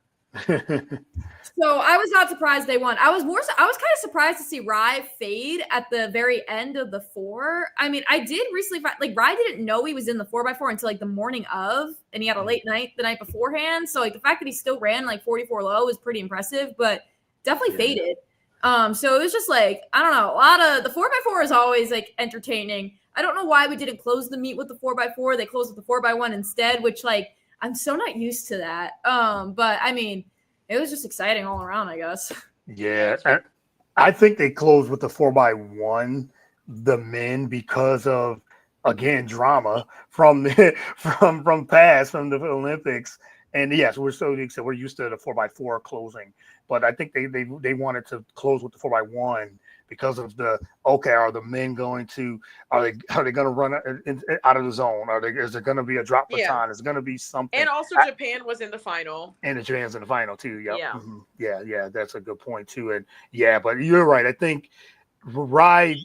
So I was not surprised they won. I was kind of surprised to see Rye fade at the very end of the 4. I mean, I did recently find Rye didn't know he was in the 4x4 until the morning of, and he had a late night the night beforehand. So the fact that he still ran 44 low is pretty impressive, but definitely faded. So it was just I don't know, a lot of the 4x4 is always entertaining. I don't know why we didn't close the meet with the 4x4. They closed with the 4x1 instead, which I'm so not used to that. But I mean, it was just exciting all around, I guess. Yeah. I think they closed with the 4x1, the men, because of, again, drama from the Olympics. And yes, we're used to the 4x4 closing, but I think they wanted to close with the 4x1 because of are the men going to are they going to run out of the zone? Is there going to be a drop baton? Yeah. Is going to be something? And also Japan was in the final. And Japan's in the final too. Yep. Yeah. Mm-hmm. Yeah. That's a good point too. And yeah, but you're right. I think Rye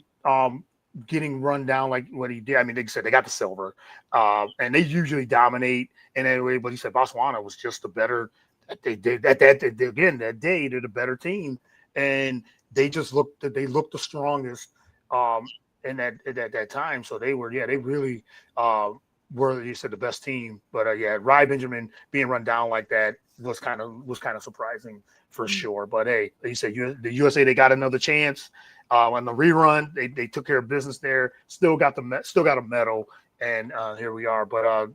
getting run down like what he did. I mean, they said they got the silver, and they usually dominate. And anyway, but he said Botswana was just the better. They did that day. They're the better team, and they just looked the strongest in that time. So they really were, you said, the best team. But Rye Benjamin being run down like that was kind of surprising for sure. But hey, you said the USA, they got another chance. On the rerun, they took care of business there. Still got a medal, and here we are. But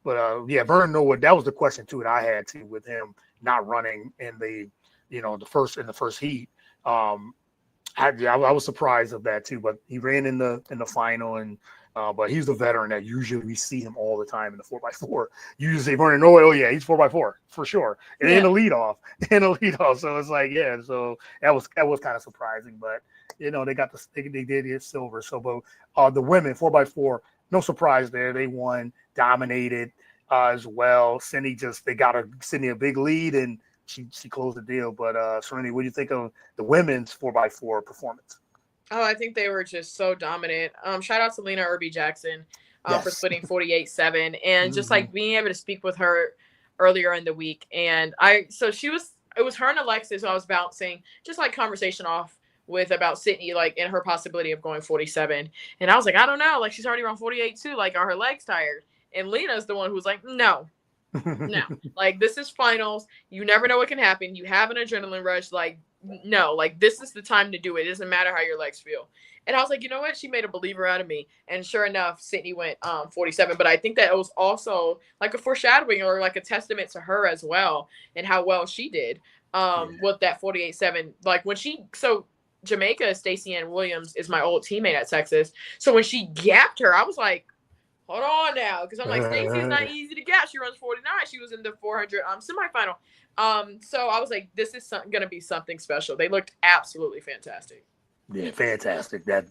Vernon Norwood, that was the question too that I had too with him not running in the first heat. I was surprised of that too, but he ran in the final, and but he's the veteran that usually we see him all the time in the 4x4. You usually say Vernon Norwood, oh yeah, he's 4x4 for sure, and in the lead off. So it's so that was kind of surprising, but they did get silver. So, but the women 4x4, no surprise there, they won, dominated as well. They got Sydney a big lead, and she closed the deal. But Serenity, what do you think of the women's 4x4 performance? Oh, I think they were just so dominant. Shout out to Lena Irby Jackson for splitting 48-7, and just being able to speak with her earlier in the week. And it was her and Alexis who I was bouncing just conversation off with about Sydney, and her possibility of going 47. And I was like, I don't know, she's already around 48 too. Are her legs tired? And Lena's the one who's like, no. This is finals. You never know what can happen. You have an adrenaline rush. No, this is the time to do it. It doesn't matter how your legs feel. And I was like, you know what? She made a believer out of me. And sure enough, Sydney went 47. But I think that it was also a foreshadowing or a testament to her as well and how well she did with that 48-7. Jamaica, Stacey Ann Williams, is my old teammate at Texas. So when she gapped her, I was like, hold on now. Because I'm like, Stacey is not easy to gap. She runs 49. She was in the 400 semifinal. So I was like, this is going to be something special. They looked absolutely fantastic. Yeah, fantastic. That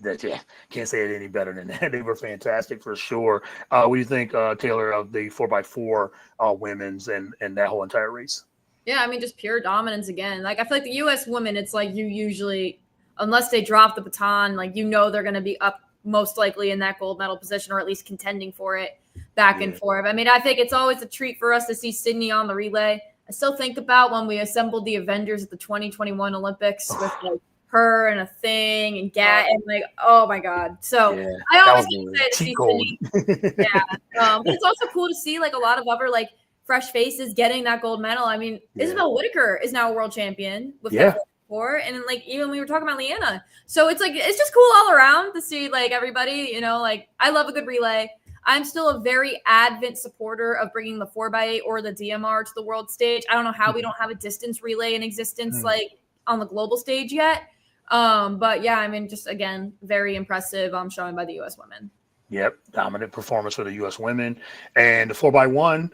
can't say it any better than that. They were fantastic for sure. What do you think, Taylor, of the 4x4 women's and that whole entire race? Yeah, I mean, just pure dominance again. I feel like the U.S. women, it's you usually, unless they drop the baton, they're going to be up most likely in that gold medal position or at least contending for it back and forth. I mean, I think it's always a treat for us to see Sydney on the relay. I still think about when we assembled the Avengers at the 2021 Olympics with her and a thing and and like, oh my god. So Yeah, I that always was excited to cheat see code. Sydney. Yeah, but it's also cool to see like a lot of other like fresh faces getting that gold medal. I mean, Isabel Whitaker is now a world champion with that 4, and then like even we were talking about Leanna. So it's like it's just cool all around to see like everybody. You know, like I love a good relay. I'm still a very advent supporter of bringing the 4x8 or the DMR to the world stage. I don't know how we don't have a distance relay in existence like on the global stage yet. But yeah, I mean, just again, very impressive showing by the U.S. women. Yep, dominant performance for the U.S. women, and the 4x1,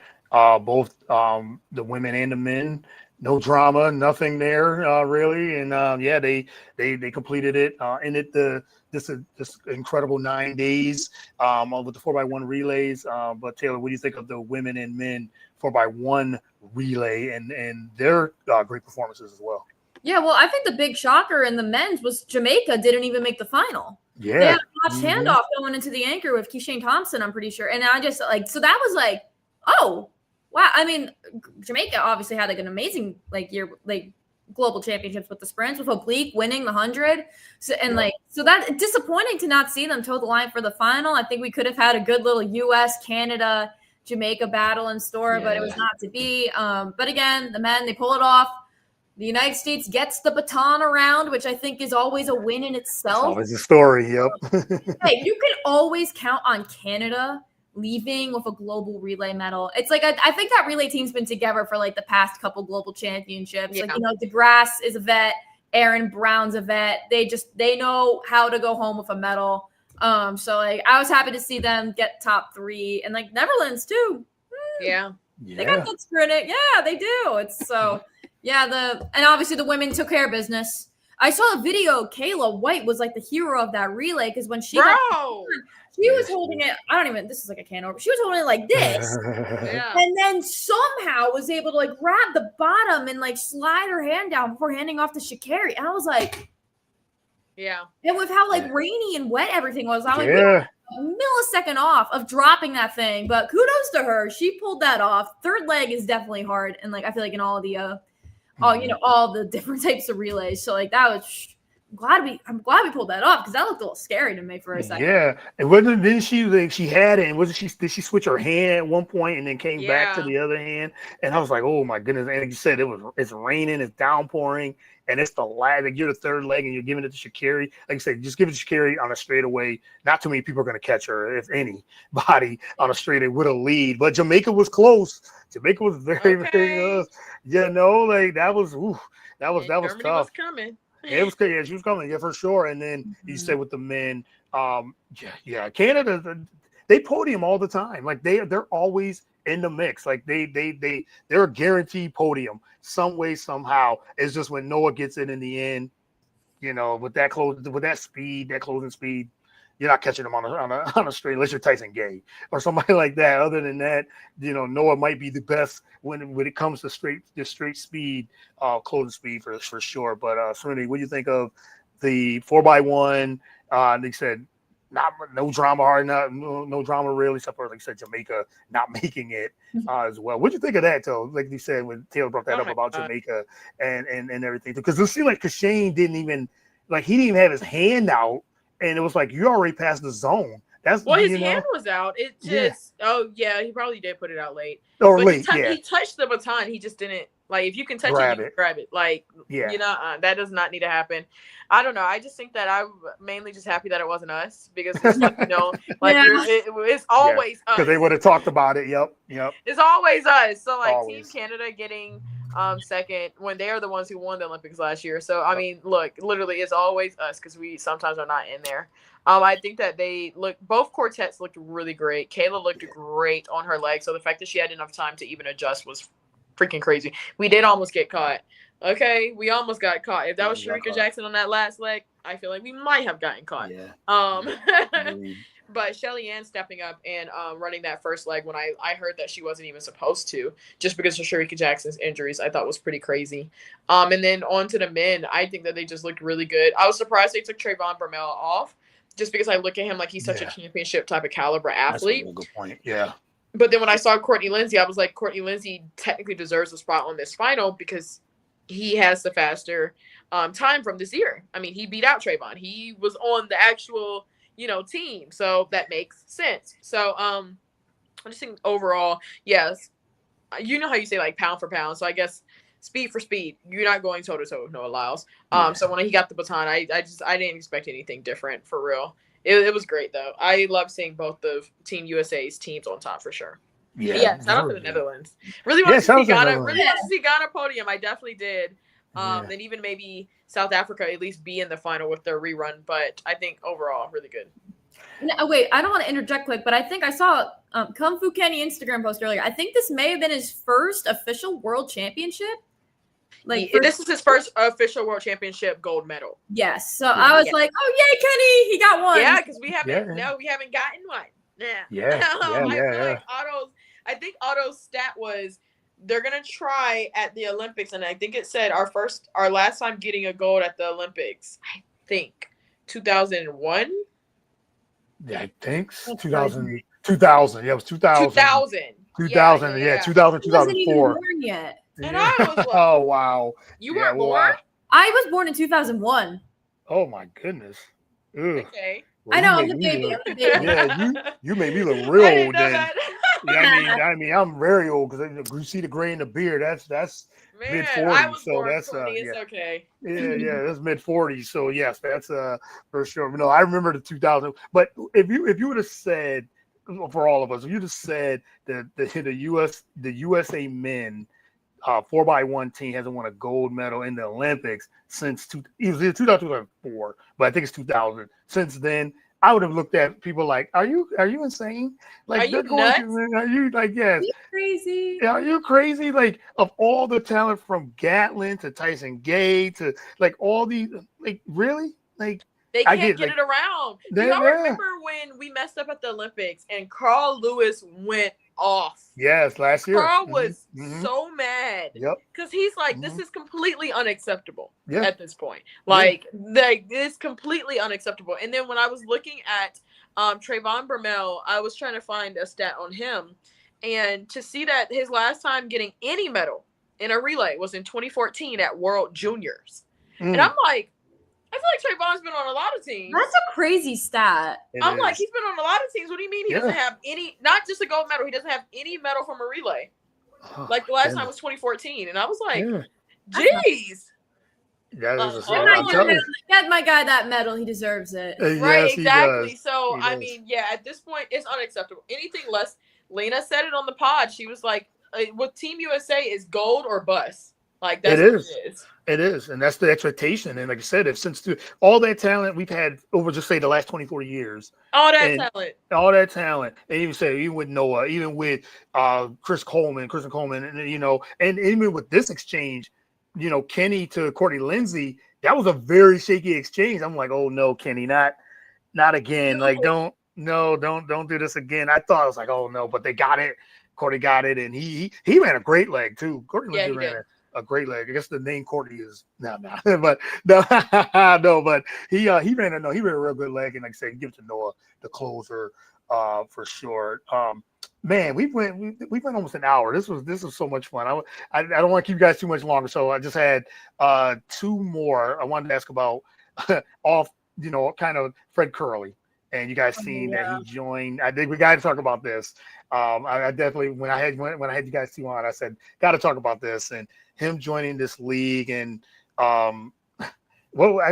both the women and the men. No drama, nothing there really, and they completed it, ended this incredible 9 days with the 4x1 relays. But Taylor, what do you think of the women and men 4x1 relay and their great performances as well? Yeah, well, I think the big shocker in the men's was Jamaica didn't even make the final. Yeah, they had a notched handoff going into the anchor with Keishane Thompson, I'm pretty sure, and I just like so that was like, oh. Wow, I mean, Jamaica obviously had like an amazing like year, like global championships with the sprints, with Oblique winning the 100. So so that disappointing to not see them toe the line for the final. I think we could have had a good little U.S. Canada Jamaica battle in store, but it was not to be. But again, the men, they pull it off. The United States gets the baton around, which I think is always a win in itself. It's always a story. Yep. Hey, you can always count on Canada leaving with a global relay medal. It's like I think that relay team's been together for like the past couple global championships. Like, you know, DeGrasse is a vet, Aaron Brown's a vet. They know how to go home with a medal. So like I was happy to see them get top 3, and like Netherlands too. Yeah. They got that sprint it. Yeah, they do. It's so and obviously the women took care of business. I saw a video. Kayla White was like the hero of that relay because when she she was holding it. I don't even. This is like a can opener. She was holding it like this, and then somehow was able to like grab the bottom and like slide her hand down before handing off to Sha'Carri. And I was like, And with how like rainy and wet everything was, I'm like, a millisecond off of dropping that thing. But kudos to her. She pulled that off. Third leg is definitely hard, and like I feel like in all the all the different types of relays. So like that was. I'm glad we pulled that off because that looked a little scary to me for a second. Yeah, and didn't she like she had it? And did she switch her hand at one point and then came back to the other hand? And I was like, oh my goodness! And like you said, it's raining, it's downpouring, and it's the lag. Like you're the third leg, and you're giving it to Sha'Carri. Like I said, just give it to Sha'Carri on a straightaway. Not too many people are going to catch her, if anybody, on a straightaway with a lead. But Jamaica was close. Jamaica was very close. Like that was Germany tough. Was coming. It was good. Yeah, she was coming. Yeah, for sure. And then you said with the men, Canada, they podium all the time. Like they're always in the mix. Like they're a guaranteed podium some way somehow. It's just when Noah gets it in the end, with that closing speed, you're not catching them on a straight unless you're Tyson Gay or somebody like that. Other than that, Noah might be the best when it comes to straight speed, closing speed for sure. But Serenity, what do you think of the 4x1? They said no drama, no drama really, except for like I said, Jamaica not making it as well. What do you think of that, though? Like you said when Taylor brought that up about Jamaica and everything, because it seemed like Keishane didn't even have his hand out. And it was like you already passed the zone. His hand was out. It just he probably did put it out late. Or but late, he touched the baton. He just didn't if you can touch grab it, you can grab it. That does not need to happen. I don't know. I just think that I'm mainly just happy that it wasn't us because it's it's always us. Because they would have talked about it. Yep. It's always us. So Team Canada getting second when they are the ones who won the Olympics last year. So I mean, look, literally it's always us because we sometimes are not in there. I think that both quartets looked really great. Kayla looked great on her leg. So the fact that she had enough time to even adjust was freaking crazy. We did almost get caught. Okay, we almost got caught. If that was Shericka Jackson on that last leg, I feel like we might have gotten caught. But Shelly Ann stepping up and running that first leg when I heard that she wasn't even supposed to, just because of Shericka Jackson's injuries, I thought was pretty crazy. And then on to the men, I think that they just looked really good. I was surprised they took Trayvon Bromell off, just because I look at him like he's such a championship type of caliber athlete. That's a good point. Yeah. But then when I saw Courtney Lindsay, I was like, Courtney Lindsay technically deserves a spot on this final because he has the faster time from this year. I mean, he beat out Trayvon. He was on the actual, team. So that makes sense. So I just think overall, yes, you know how you say like pound for pound. So I guess speed for speed, you're not going toe to toe with Noah Lyles. So when he got the baton, I didn't expect anything different for real. It was great though. I love seeing both of Team USA's teams on top for sure. Yeah, shout out to the Netherlands. Really want to see Ghana. Really want to see Ghana podium. I definitely did. And even maybe South Africa at least be in the final with their rerun. But I think overall, really good. No, wait, I don't want to interject quick, but I think I saw Kung Fu Kenny Instagram post earlier. I think this may have been his first official world championship. This is his first official world championship gold medal. Yes. So I was like, oh, yay, Kenny. He got one. Yeah, because we haven't gotten one. I think Otto's stat was they're going to try at the Olympics. And I think it said our last time getting a gold at the Olympics, I think 2001. Yeah, I think 2000. 2000. Yeah, it was 2000. 2000. 2000. Yeah, 2000, 2004. Wasn't even born yet. And I was like, oh, wow. You weren't born? I was born in 2001. Oh, my goodness. Ugh. Okay. Well, I know, I'm the baby. Yeah, you made me look real old then. I mean, I'm very old because you see the gray in the beard. That's mid 40s. So that's it's okay. Yeah, that's mid 40s. So yes, that's for sure. No, I remember the 2000. But if you would have said for all of us, if you'd have said that the USA men 4x1 team hasn't won a gold medal in the Olympics since it was 2004, but I think it's 2000. Since then, I would have looked at people like, "Are you insane? Like, are you nuts? Are you like, yes, are you crazy? Are you crazy? Like, of all the talent from Gatlin to Tyson Gay to like all these, like, really, like." They can't get it around. Y'all remember when we messed up at the Olympics and Carl Lewis went off? Yes, last year. Carl was so mad. Yep. Because he's like, this is completely unacceptable at this point. Like it's completely unacceptable. And then when I was looking at Trayvon Bromell, I was trying to find a stat on him. And to see that his last time getting any medal in a relay was in 2014 at World Juniors. And I'm like, I feel like Trayvon's been on a lot of teams. That's a crazy stat. I'm like, he's been on a lot of teams. What do you mean he doesn't have any, not just a gold medal, he doesn't have any medal from a relay? Like the last time was 2014. And I was like, geez. Get my guy that medal. He deserves it. Right, exactly. So, I mean, at this point, it's unacceptable. Anything less, Lena said it on the pod. She was like, with Team USA is gold or bust. Like that's what it is. It is, and that's the expectation. And like I said, since all that talent we've had over, just say the last 24 years, all that talent, and even with Noah, even with Christian Coleman, and even with this exchange, Kenny to Courtney Lindsay, that was a very shaky exchange. I'm like, oh no, Kenny, not again. Like don't do this again. I was like, oh no, but they got it. Courtney got it, and he ran a great leg too. Courtney Lindsay ran a great leg. I guess the name Courtney is but he ran a real good leg, and like I said, give it to Noah, the closer, for sure. Man, we went almost an hour. This was so much fun. I don't want to keep you guys too much longer, so I just had two more I wanted to ask about kind of Fred Curley. And you guys seen that he joined. I think we got to talk about this. I definitely, when I had you guys two on, I said, got to talk about this and him joining this league. And I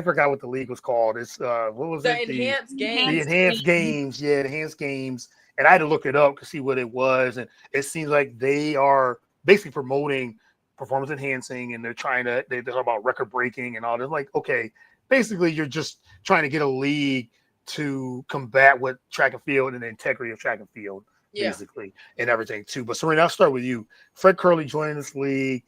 forgot what the league was called. It's what was it? Enhanced Games. The Enhanced Games. Yeah, the Enhanced Games. And I had to look it up to see what it was. And it seems like they are basically promoting performance enhancing, and they're talk about record breaking and all this. Like, okay, basically you're just trying to get a league to combat what track and field and the integrity of track and field, basically, and everything too. But Serena, I'll start with you. Fred Curley joining this league.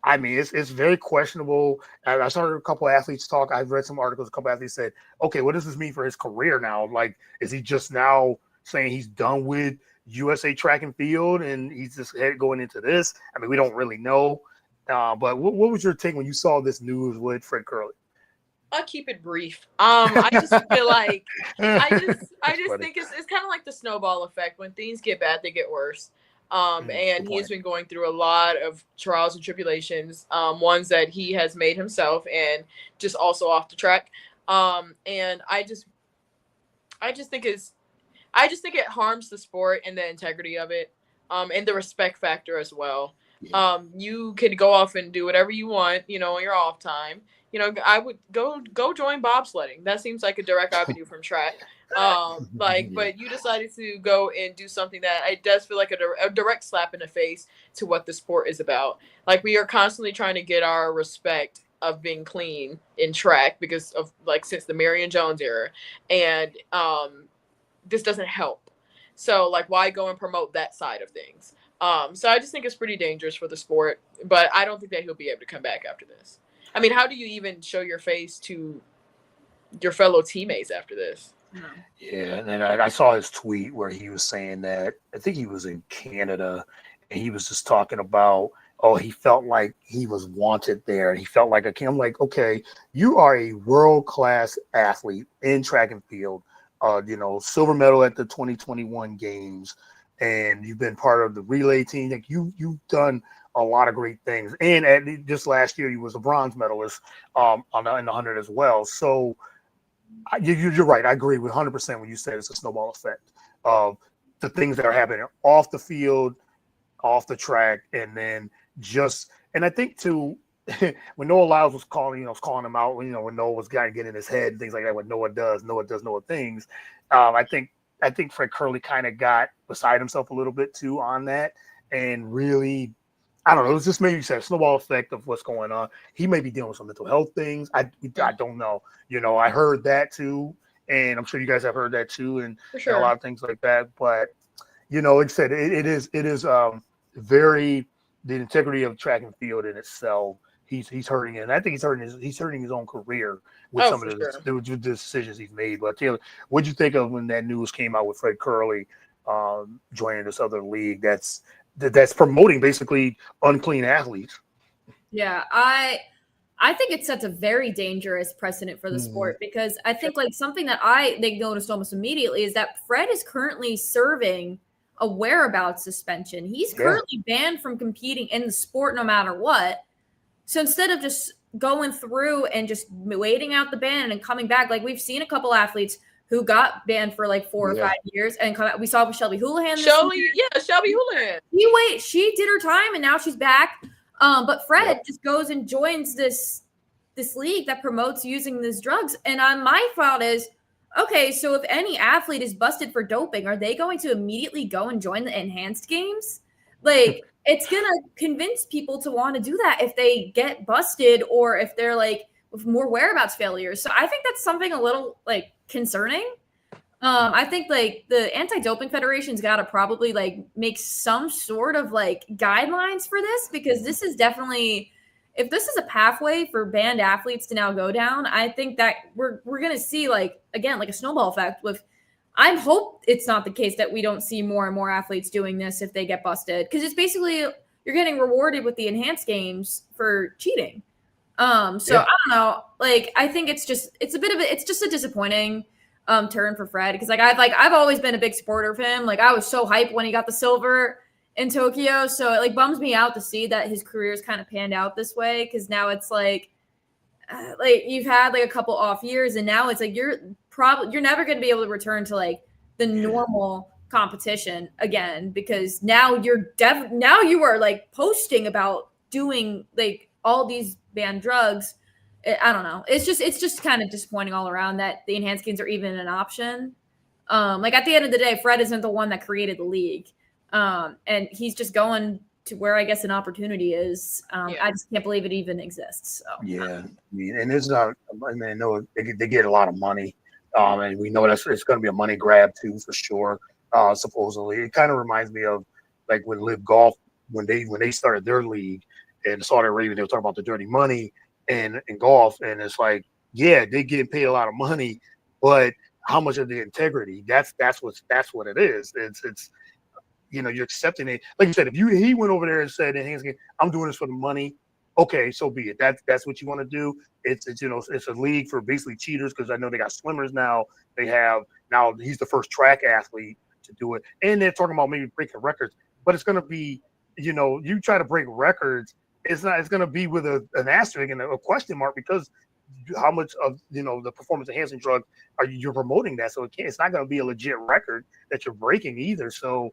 I mean, it's very questionable. I started a couple of athletes talk. I've read some articles. A couple of athletes said, "Okay, what does this mean for his career now? Like, is he just now saying he's done with USA track and field and he's just going into this?" I mean, we don't really know. But what was your take when you saw this news with Fred Curley? I'll keep it brief. I just feel like I just think it's kind of like the snowball effect. When things get bad, they get worse. And he has been going through a lot of trials and tribulations, ones that he has made himself and just also off the track. And I just think it harms the sport and the integrity of it, and the respect factor as well. You could go off and do whatever you want, in your off time. I would go join bobsledding. That seems like a direct avenue from track. But you decided to go and do something that it does feel like a direct slap in the face to what the sport is about. Like, we are constantly trying to get our respect of being clean in track because of, like, since the Marion Jones era, and this doesn't help. So, like, why go and promote that side of things? So I just think it's pretty dangerous for the sport, but I don't think that he'll be able to come back after this. I mean, how do you even show your face to your fellow teammates after this? Yeah, and then I saw his tweet where he was saying that, I think he was in Canada, and he was just talking about, he felt like he was wanted there. He felt like a king. I'm like, okay, you are a world-class athlete in track and field, silver medal at the 2021 games, and you've been part of the relay team. Like, you've done a lot of great things. And just last year, you was a bronze medalist in the 100 as well. So you're right. I agree with 100% when you said it's a snowball effect of the things that are happening off the field, off the track, and then and I think too, when Noah Lyles was calling him out, when Noah was getting in his head and things like that, what Noah does Noah things. I think Fred Curley kind of got beside himself a little bit too on that, and really, I don't know. It was just maybe you said snowball effect of what's going on. He may be dealing with some mental health things. I don't know. I heard that too, and I'm sure you guys have heard that too, and a lot of things like that. But like I said, it is very, the integrity of track and field in itself. He's hurting it, and I think he's hurting his own career with some of the decisions he's made. But Taylor, what'd you think of when that news came out with Fred Curley joining this other league that's promoting basically unclean athletes? Yeah, I think it sets a very dangerous precedent for the sport, because I think, like, something that they noticed almost immediately is that Fred is currently serving a whereabouts suspension. He's currently banned from competing in the sport no matter what. So instead of just going through and just waiting out the ban and coming back, like, we've seen a couple athletes who got banned for like 4 or 5 years and come out. We saw with Shelby Houlihan. Shelby Houlihan. She did her time and now she's back. But Fred just goes and joins this league that promotes using these drugs. And my thought is, okay, so if any athlete is busted for doping, are they going to immediately go and join the enhanced games? Like, it's going to convince people to want to do that if they get busted or if they're like with more whereabouts failures. So I think that's something a little like concerning. I think like the Anti-Doping Federation's got to probably like make some sort of like guidelines for this, because this is definitely, if this is a pathway for banned athletes to now go down, I think that we're going to see, like, again, like a snowball effect with, I hope it's not the case that we don't see more and more athletes doing this if they get busted, because it's basically you're getting rewarded with the enhanced games for cheating. I don't know. Like, I think it's just a disappointing turn for Fred, because like I've always been a big supporter of him. Like, I was so hyped when he got the silver in Tokyo. So it like bums me out to see that his career's kind of panned out this way, because now it's like you've had like a couple off years, and now it's like you're never going to be able to return to like the normal competition again, because now you are like posting about doing like all these banned drugs. I don't know. It's just kind of disappointing all around that the enhanced games are even an option. Like, at the end of the day, Fred isn't the one that created the league. And he's just going to where I guess an opportunity is. I just can't believe it even exists. So. Yeah. I mean, and it's not, I mean, I know they get a lot of money. And we know it's going to be a money grab too, for sure. Supposedly, it kind of reminds me of like when Live Golf, when they started their league in Saudi Arabia, they were talking about the dirty money in golf, and it's like, yeah, they get paid a lot of money, but how much of the integrity? That's what it is. It's you're accepting it. Like you said, if he went over there and said, I'm doing this for the money, okay, so be it. That's what you want to do. It's a league for basically cheaters, because I know they got swimmers now. Now he's the first track athlete to do it, and they're talking about maybe breaking records. but it's going to be, you try to break records. It's going to be with an asterisk and a question mark because how much of the performance enhancing drug you're promoting that, so it's not going to be a legit record that you're breaking either. So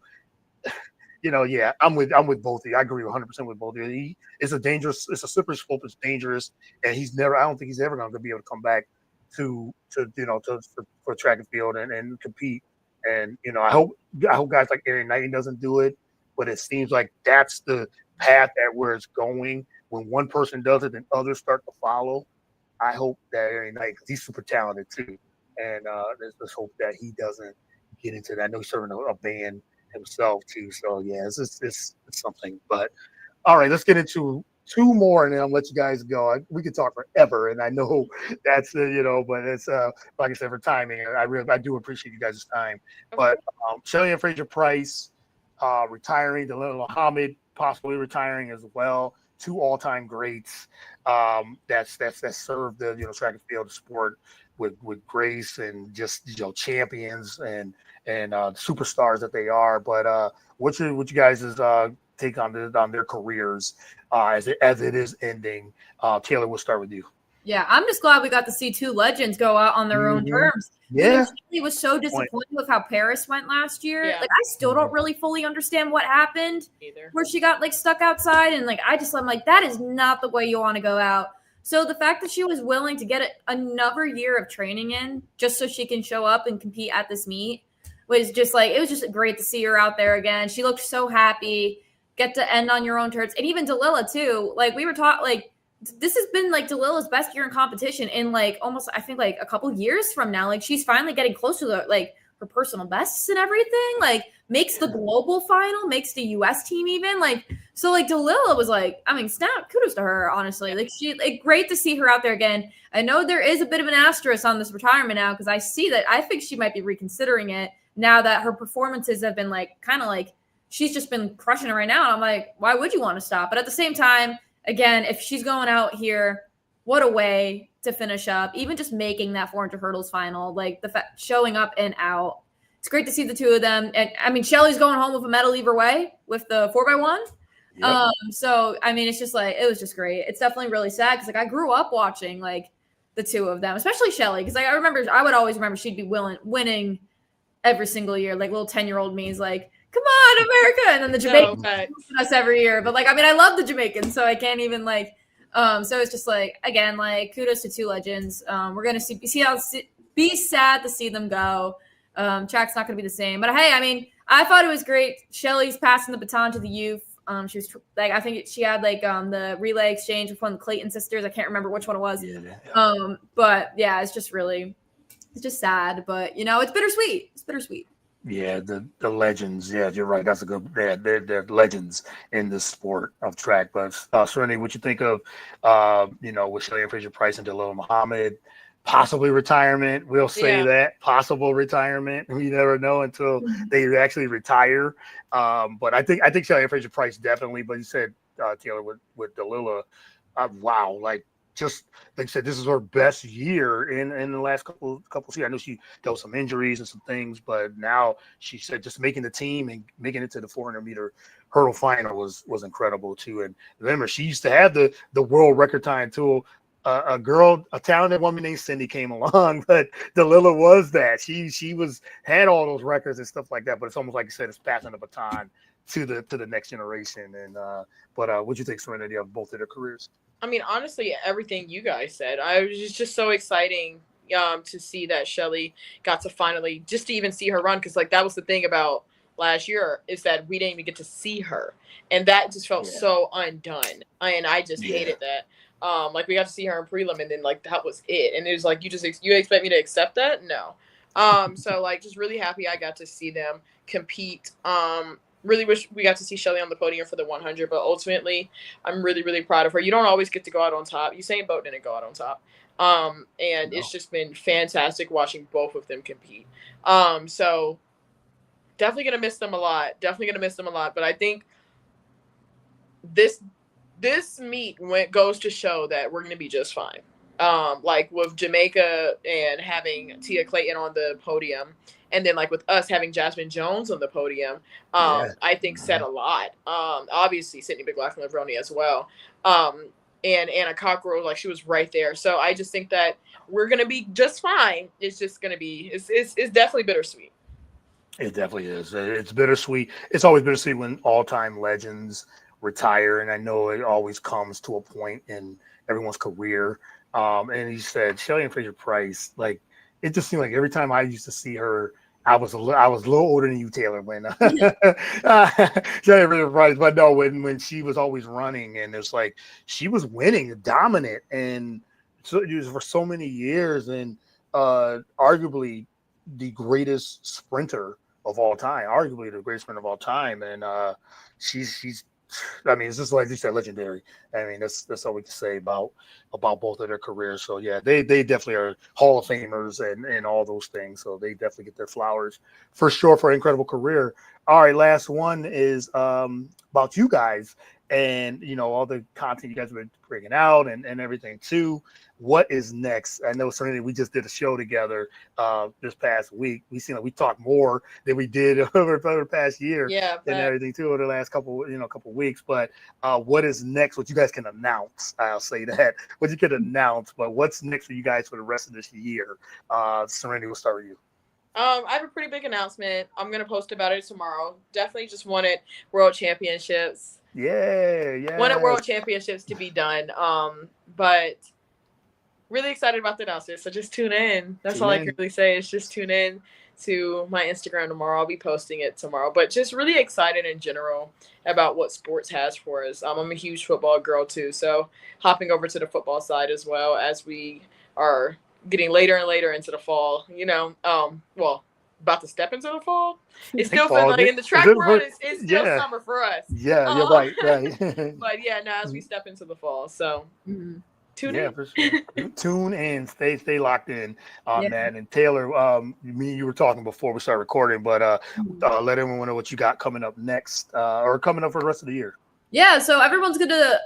yeah, I'm with both of you. I agree 100% with both of you. It's a slippery slope. It's dangerous, and I don't think he's ever going to be able to come back for track and field and compete. And I hope guys like Aaron Knight doesn't do it, but it seems like that's the path that where it's going. When one person does it, then others start to follow. I hope that Aaron Knight, because he's super talented too, and let's hope that he doesn't get into that. I know he's serving a ban himself too, so yeah, it's something. But all right, let's get into two more, and then I'll let you guys go. We could talk forever, and I know that's but it's like I said, for timing, I do appreciate you guys' time. But Shelly Ann Fraser-Pryce retiring, Dalilah Muhammad possibly retiring as well. Two all-time greats that served the track and field sport with grace and just champions and superstars that they are. But what's you guys' take on their careers as it is ending? Taylor, we'll start with you. Yeah, I'm just glad we got to see two legends go out on their own terms. Yeah, He was so disappointed with how Paris went last year. Yeah. Like, I still don't really fully understand what happened Either. where she got like stuck outside, and like I'm like, that is not the way you want to go out. So the fact that she was willing to get another year of training in just so she can show up and compete at this meet was just like, it was just great to see her out there again. She looked so happy. Get to end on your own terms, and even Dalilah too. Like, we were taught, like, this has been like Dalilah's best year in competition in like almost, I think, like a couple years from now. Like, she's finally getting close to like her personal bests and everything. Like, makes the global final, makes the US team even. Like, so like Dalilah was like, I mean, snap, kudos to her, honestly. Like, great to see her out there again. I know there is a bit of an asterisk on this retirement now because I see that I think she might be reconsidering it now that her performances have been like kind of like she's just been crushing it right now. And I'm like, why would you want to stop? But at the same time, again, if she's going out here, what a way to finish up, even just making that 400 hurdles final, like showing up and out. It's great to see the two of them. And I mean, Shelly's going home with a medal either way with the 4x1. Yep. So, I mean, it's just like, it was just great. It's definitely really sad because like I grew up watching like the two of them, especially Shelly. Because like, I would always remember she'd be winning every single year. Like little 10-year-old me is like, come on, America. And then the Jamaicans us every year. But like, I mean, I love the Jamaicans, so I can't even like, so it's just like, again, like kudos to two legends. We're going to be sad to see them go. Track's not going to be the same, but hey, I mean, I thought it was great. Shelly's passing the baton to the youth. She was like, I think she had like the relay exchange with one of the Clayton sisters. I can't remember which one it was. Yeah. But yeah, it's just sad, but it's bittersweet. It's bittersweet. Yeah, the legends. Yeah, you're right. That's a good. Yeah, they're legends in the sport of track. But Serenity, what you think of, with Shelly Ann Fraser-Pryce and Dalilah Muhammad, possibly retirement? We'll say that possible retirement. We never know until they actually retire. But I think Shelly Ann Fraser-Pryce definitely. But you said Taylor with Dalilah, wow, like. Just like I said, this is her best year in the last couple of years. I know she dealt with some injuries and some things, but now she said just making the team and making it to the 400-meter hurdle final was incredible too. And remember, she used to have the world record time too. A talented woman named Cindy came along, but Dalilah was that. She had all those records and stuff like that. But it's almost like you said, it's passing the baton to the next generation. And but what do you think, Serenity, of both of their careers? I mean, honestly, everything you guys said, I was just so exciting to see that Shelly got to finally just to even see her run. Cause like, that was the thing about last year is that we didn't even get to see her. And that just felt so undone. And I just hated that. Like we got to see her in prelim and then like, that was it. And it was like, you expect me to accept that? No. So like, just really happy I got to see them compete. Really wish we got to see Shelly on the podium for the 100, but ultimately, I'm really, really proud of her. You don't always get to go out on top. Usain Bolt didn't go out on top. It's just been fantastic watching both of them compete. So definitely going to miss them a lot. But I think this meet goes to show that we're going to be just fine. Like with Jamaica and having Tia Clayton on the podium And then like with us having Jasmine Jones on the podium, Yeah. I think said a lot. Obviously Sydney McLaughlin-Levrone as well. And Anna Cockrell, like she was right there. So I just think that we're gonna be just fine. It's just gonna be it's definitely bittersweet. It definitely is. It's bittersweet. It's always bittersweet when all-time legends retire, and I know it always comes to a point in everyone's career. And you said Shelly Fraser Price, like it just seemed like every time I used to see her, I was a little older than you, Taylor, when Shelly Fraser Price, but no, when she was always running, and it's like she was winning, dominant, and so it was for so many years, and arguably the greatest sprinter of all time, arguably the greatest sprinter of all time, and she's. I mean, it's just like you said, legendary. I mean, that's all we can say about both of their careers. So yeah, they definitely are Hall of Famers and all those things. So they definitely get their flowers for sure for an incredible career. All right, last one is about you guys and all the content you guys have been bringing out and everything too. What is next? I know Serenity, we just did a show together this past week. We seen like we talked more than we did over the past year and everything too over the last couple weeks. But what is next? What you guys can announce? I'll say that. What you can announce, but what's next for you guys for the rest of this year? Serenity, we'll start with you. I have a pretty big announcement. I'm gonna post about it tomorrow. Definitely just wanted World Championships. Yeah. Wanted World Championships to be done. But really excited about the announcement. So just tune in. That's all I can really say is just tune in to my Instagram tomorrow. I'll be posting it tomorrow. But just really excited in general about what sports has for us. I'm a huge football girl too. So hopping over to the football side as well as we are getting later and later into the fall, about to step into the fall. It's still feeling like in the track world, it's still summer for us. Yeah, you're right. But yeah, now as we step into the fall. So tune in. For sure. Tune in, stay locked in on that. And Taylor, me and you were talking before we started recording, but let everyone know what you got coming up next or coming up for the rest of the year. Yeah, so everyone's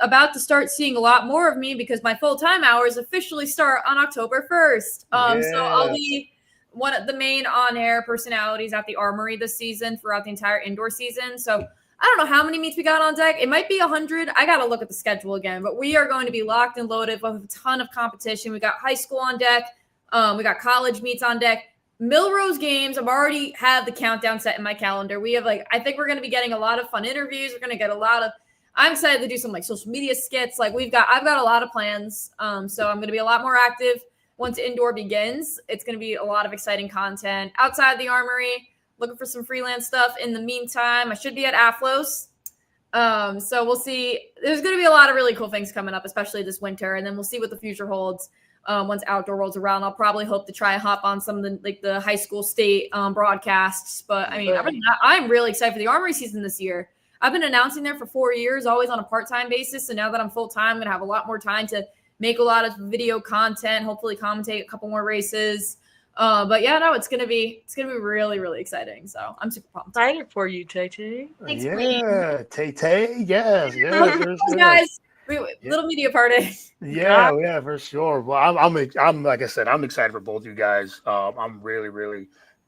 about to start seeing a lot more of me because my full-time hours officially start on October 1st. So I'll be one of the main on-air personalities at the Armory this season throughout the entire indoor season. So I don't know how many meets we got on deck. It might be 100. I got to look at the schedule again, but we are going to be locked and loaded with a ton of competition. We got high school on deck. We got college meets on deck. Milrose games, I've already have the countdown set in my calendar. We have I think we're going to be getting a lot of fun interviews. We're going to get I'm excited to do some social media skits. I've got a lot of plans. So I'm going to be a lot more active once indoor begins. It's going to be a lot of exciting content outside the Armory. Looking for some freelance stuff. In the meantime, I should be at AFLOS. So we'll see. There's going to be a lot of really cool things coming up, especially this winter. And then we'll see what the future holds once outdoor rolls around. I'll probably hope to try and hop on some of the high school state broadcasts. But I mean, I'm really excited for the Armory season this year. I've been announcing there for 4 years, always on a part-time basis. So now that I'm full-time, I'm going to have a lot more time to make a lot of video content, hopefully commentate a couple more races. But yeah, no, it's gonna be really, really exciting. So I'm super pumped. Excited for you, Tay. Thanks, Tay. Yes. Guys, little media party. Yeah, for sure. Well, I'm like I said, I'm excited for both you guys. I'm really, really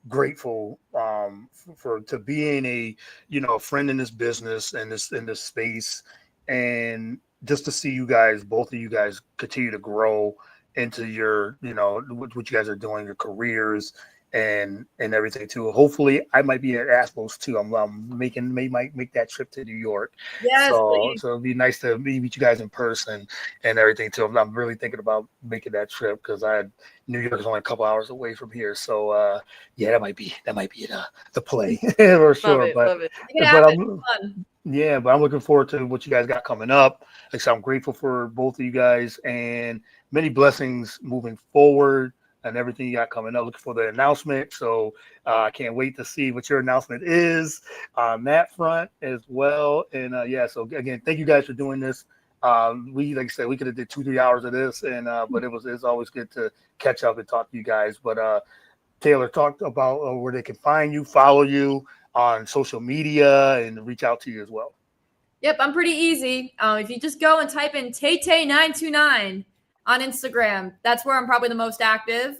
grateful to being a friend in this business and in this space, and just to see you guys, both of you guys, continue to grow into your, what you guys are doing, your careers and everything too. Hopefully I might be at AFLOS too. I'm might make that trip to New York. Yes, so it'd be nice to meet you guys in person and everything too. I'm really thinking about making that trip because New York is only a couple hours away from here. So that might be the play for sure. Love it. But I'm looking forward to what you guys got coming up. Like I said, I'm grateful for both of you guys and many blessings moving forward and everything you got coming up. Looking for the announcement. So I can't wait to see what your announcement is on that front as well. And so again, thank you guys for doing this. Like I said, we could have did 2-3 hours of this, and but it's always good to catch up and talk to you guys. But Taylor talked about where they can find you, follow you on social media, and reach out to you as well. Yep, I'm pretty easy. If you just go and type in Tay929 on Instagram, that's where I'm probably the most active.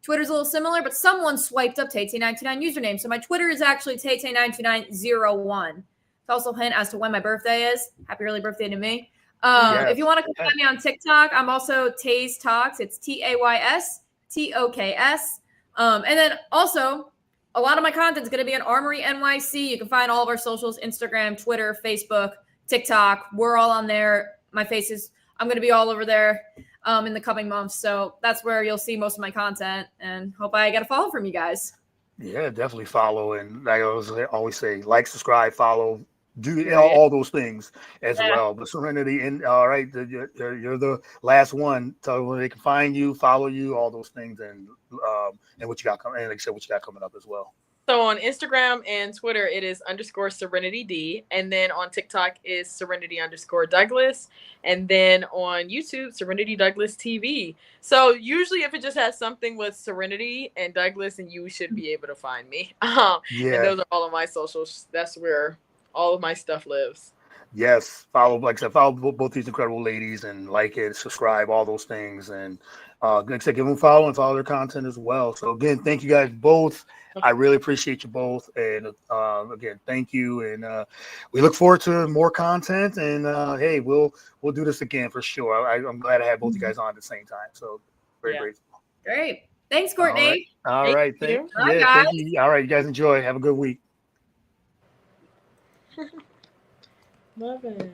Twitter's a little similar, but someone swiped up Tay9929 username. So my Twitter is actually Tay92901. It's also a hint as to when my birthday is. Happy early birthday to me. Yes. If you want to find me on TikTok, I'm also Tays Talks. It's TAYS TOKS. And then also, a lot of my content is going to be on Armory NYC. You can find all of our socials: Instagram, Twitter, Facebook, TikTok. We're all on there. My face is, I'm going to be all over there in the coming months. So that's where you'll see most of my content, and hope I get a follow from you guys. Yeah, definitely follow. And like I always say, like, subscribe, follow, do all those things as well. But Serenity, and all right, you're the last one. So where they can find you, follow you, all those things, and what you got coming, and like I said, what you got coming up as well. So on Instagram and Twitter, it is _SerenityD. And then on TikTok is Serenity_Douglas. And then on YouTube, Serenity Douglas TV. So usually if it just has something with Serenity and Douglas, and you should be able to find me. And those are all of my socials. That's where all of my stuff lives. Yes. Follow, like I said, follow both these incredible ladies and like it, subscribe, all those things. And like I said, give them a follow and follow their content as well. So again, thank you guys both. I really appreciate you both. And again, thank you. And we look forward to more content. And hey, we'll do this again for sure. I'm glad I had both you guys on at the same time. So very grateful. Great. Thanks, Courtney. All right. Thank you. Thank you. All right. You guys enjoy. Have a good week. Love it.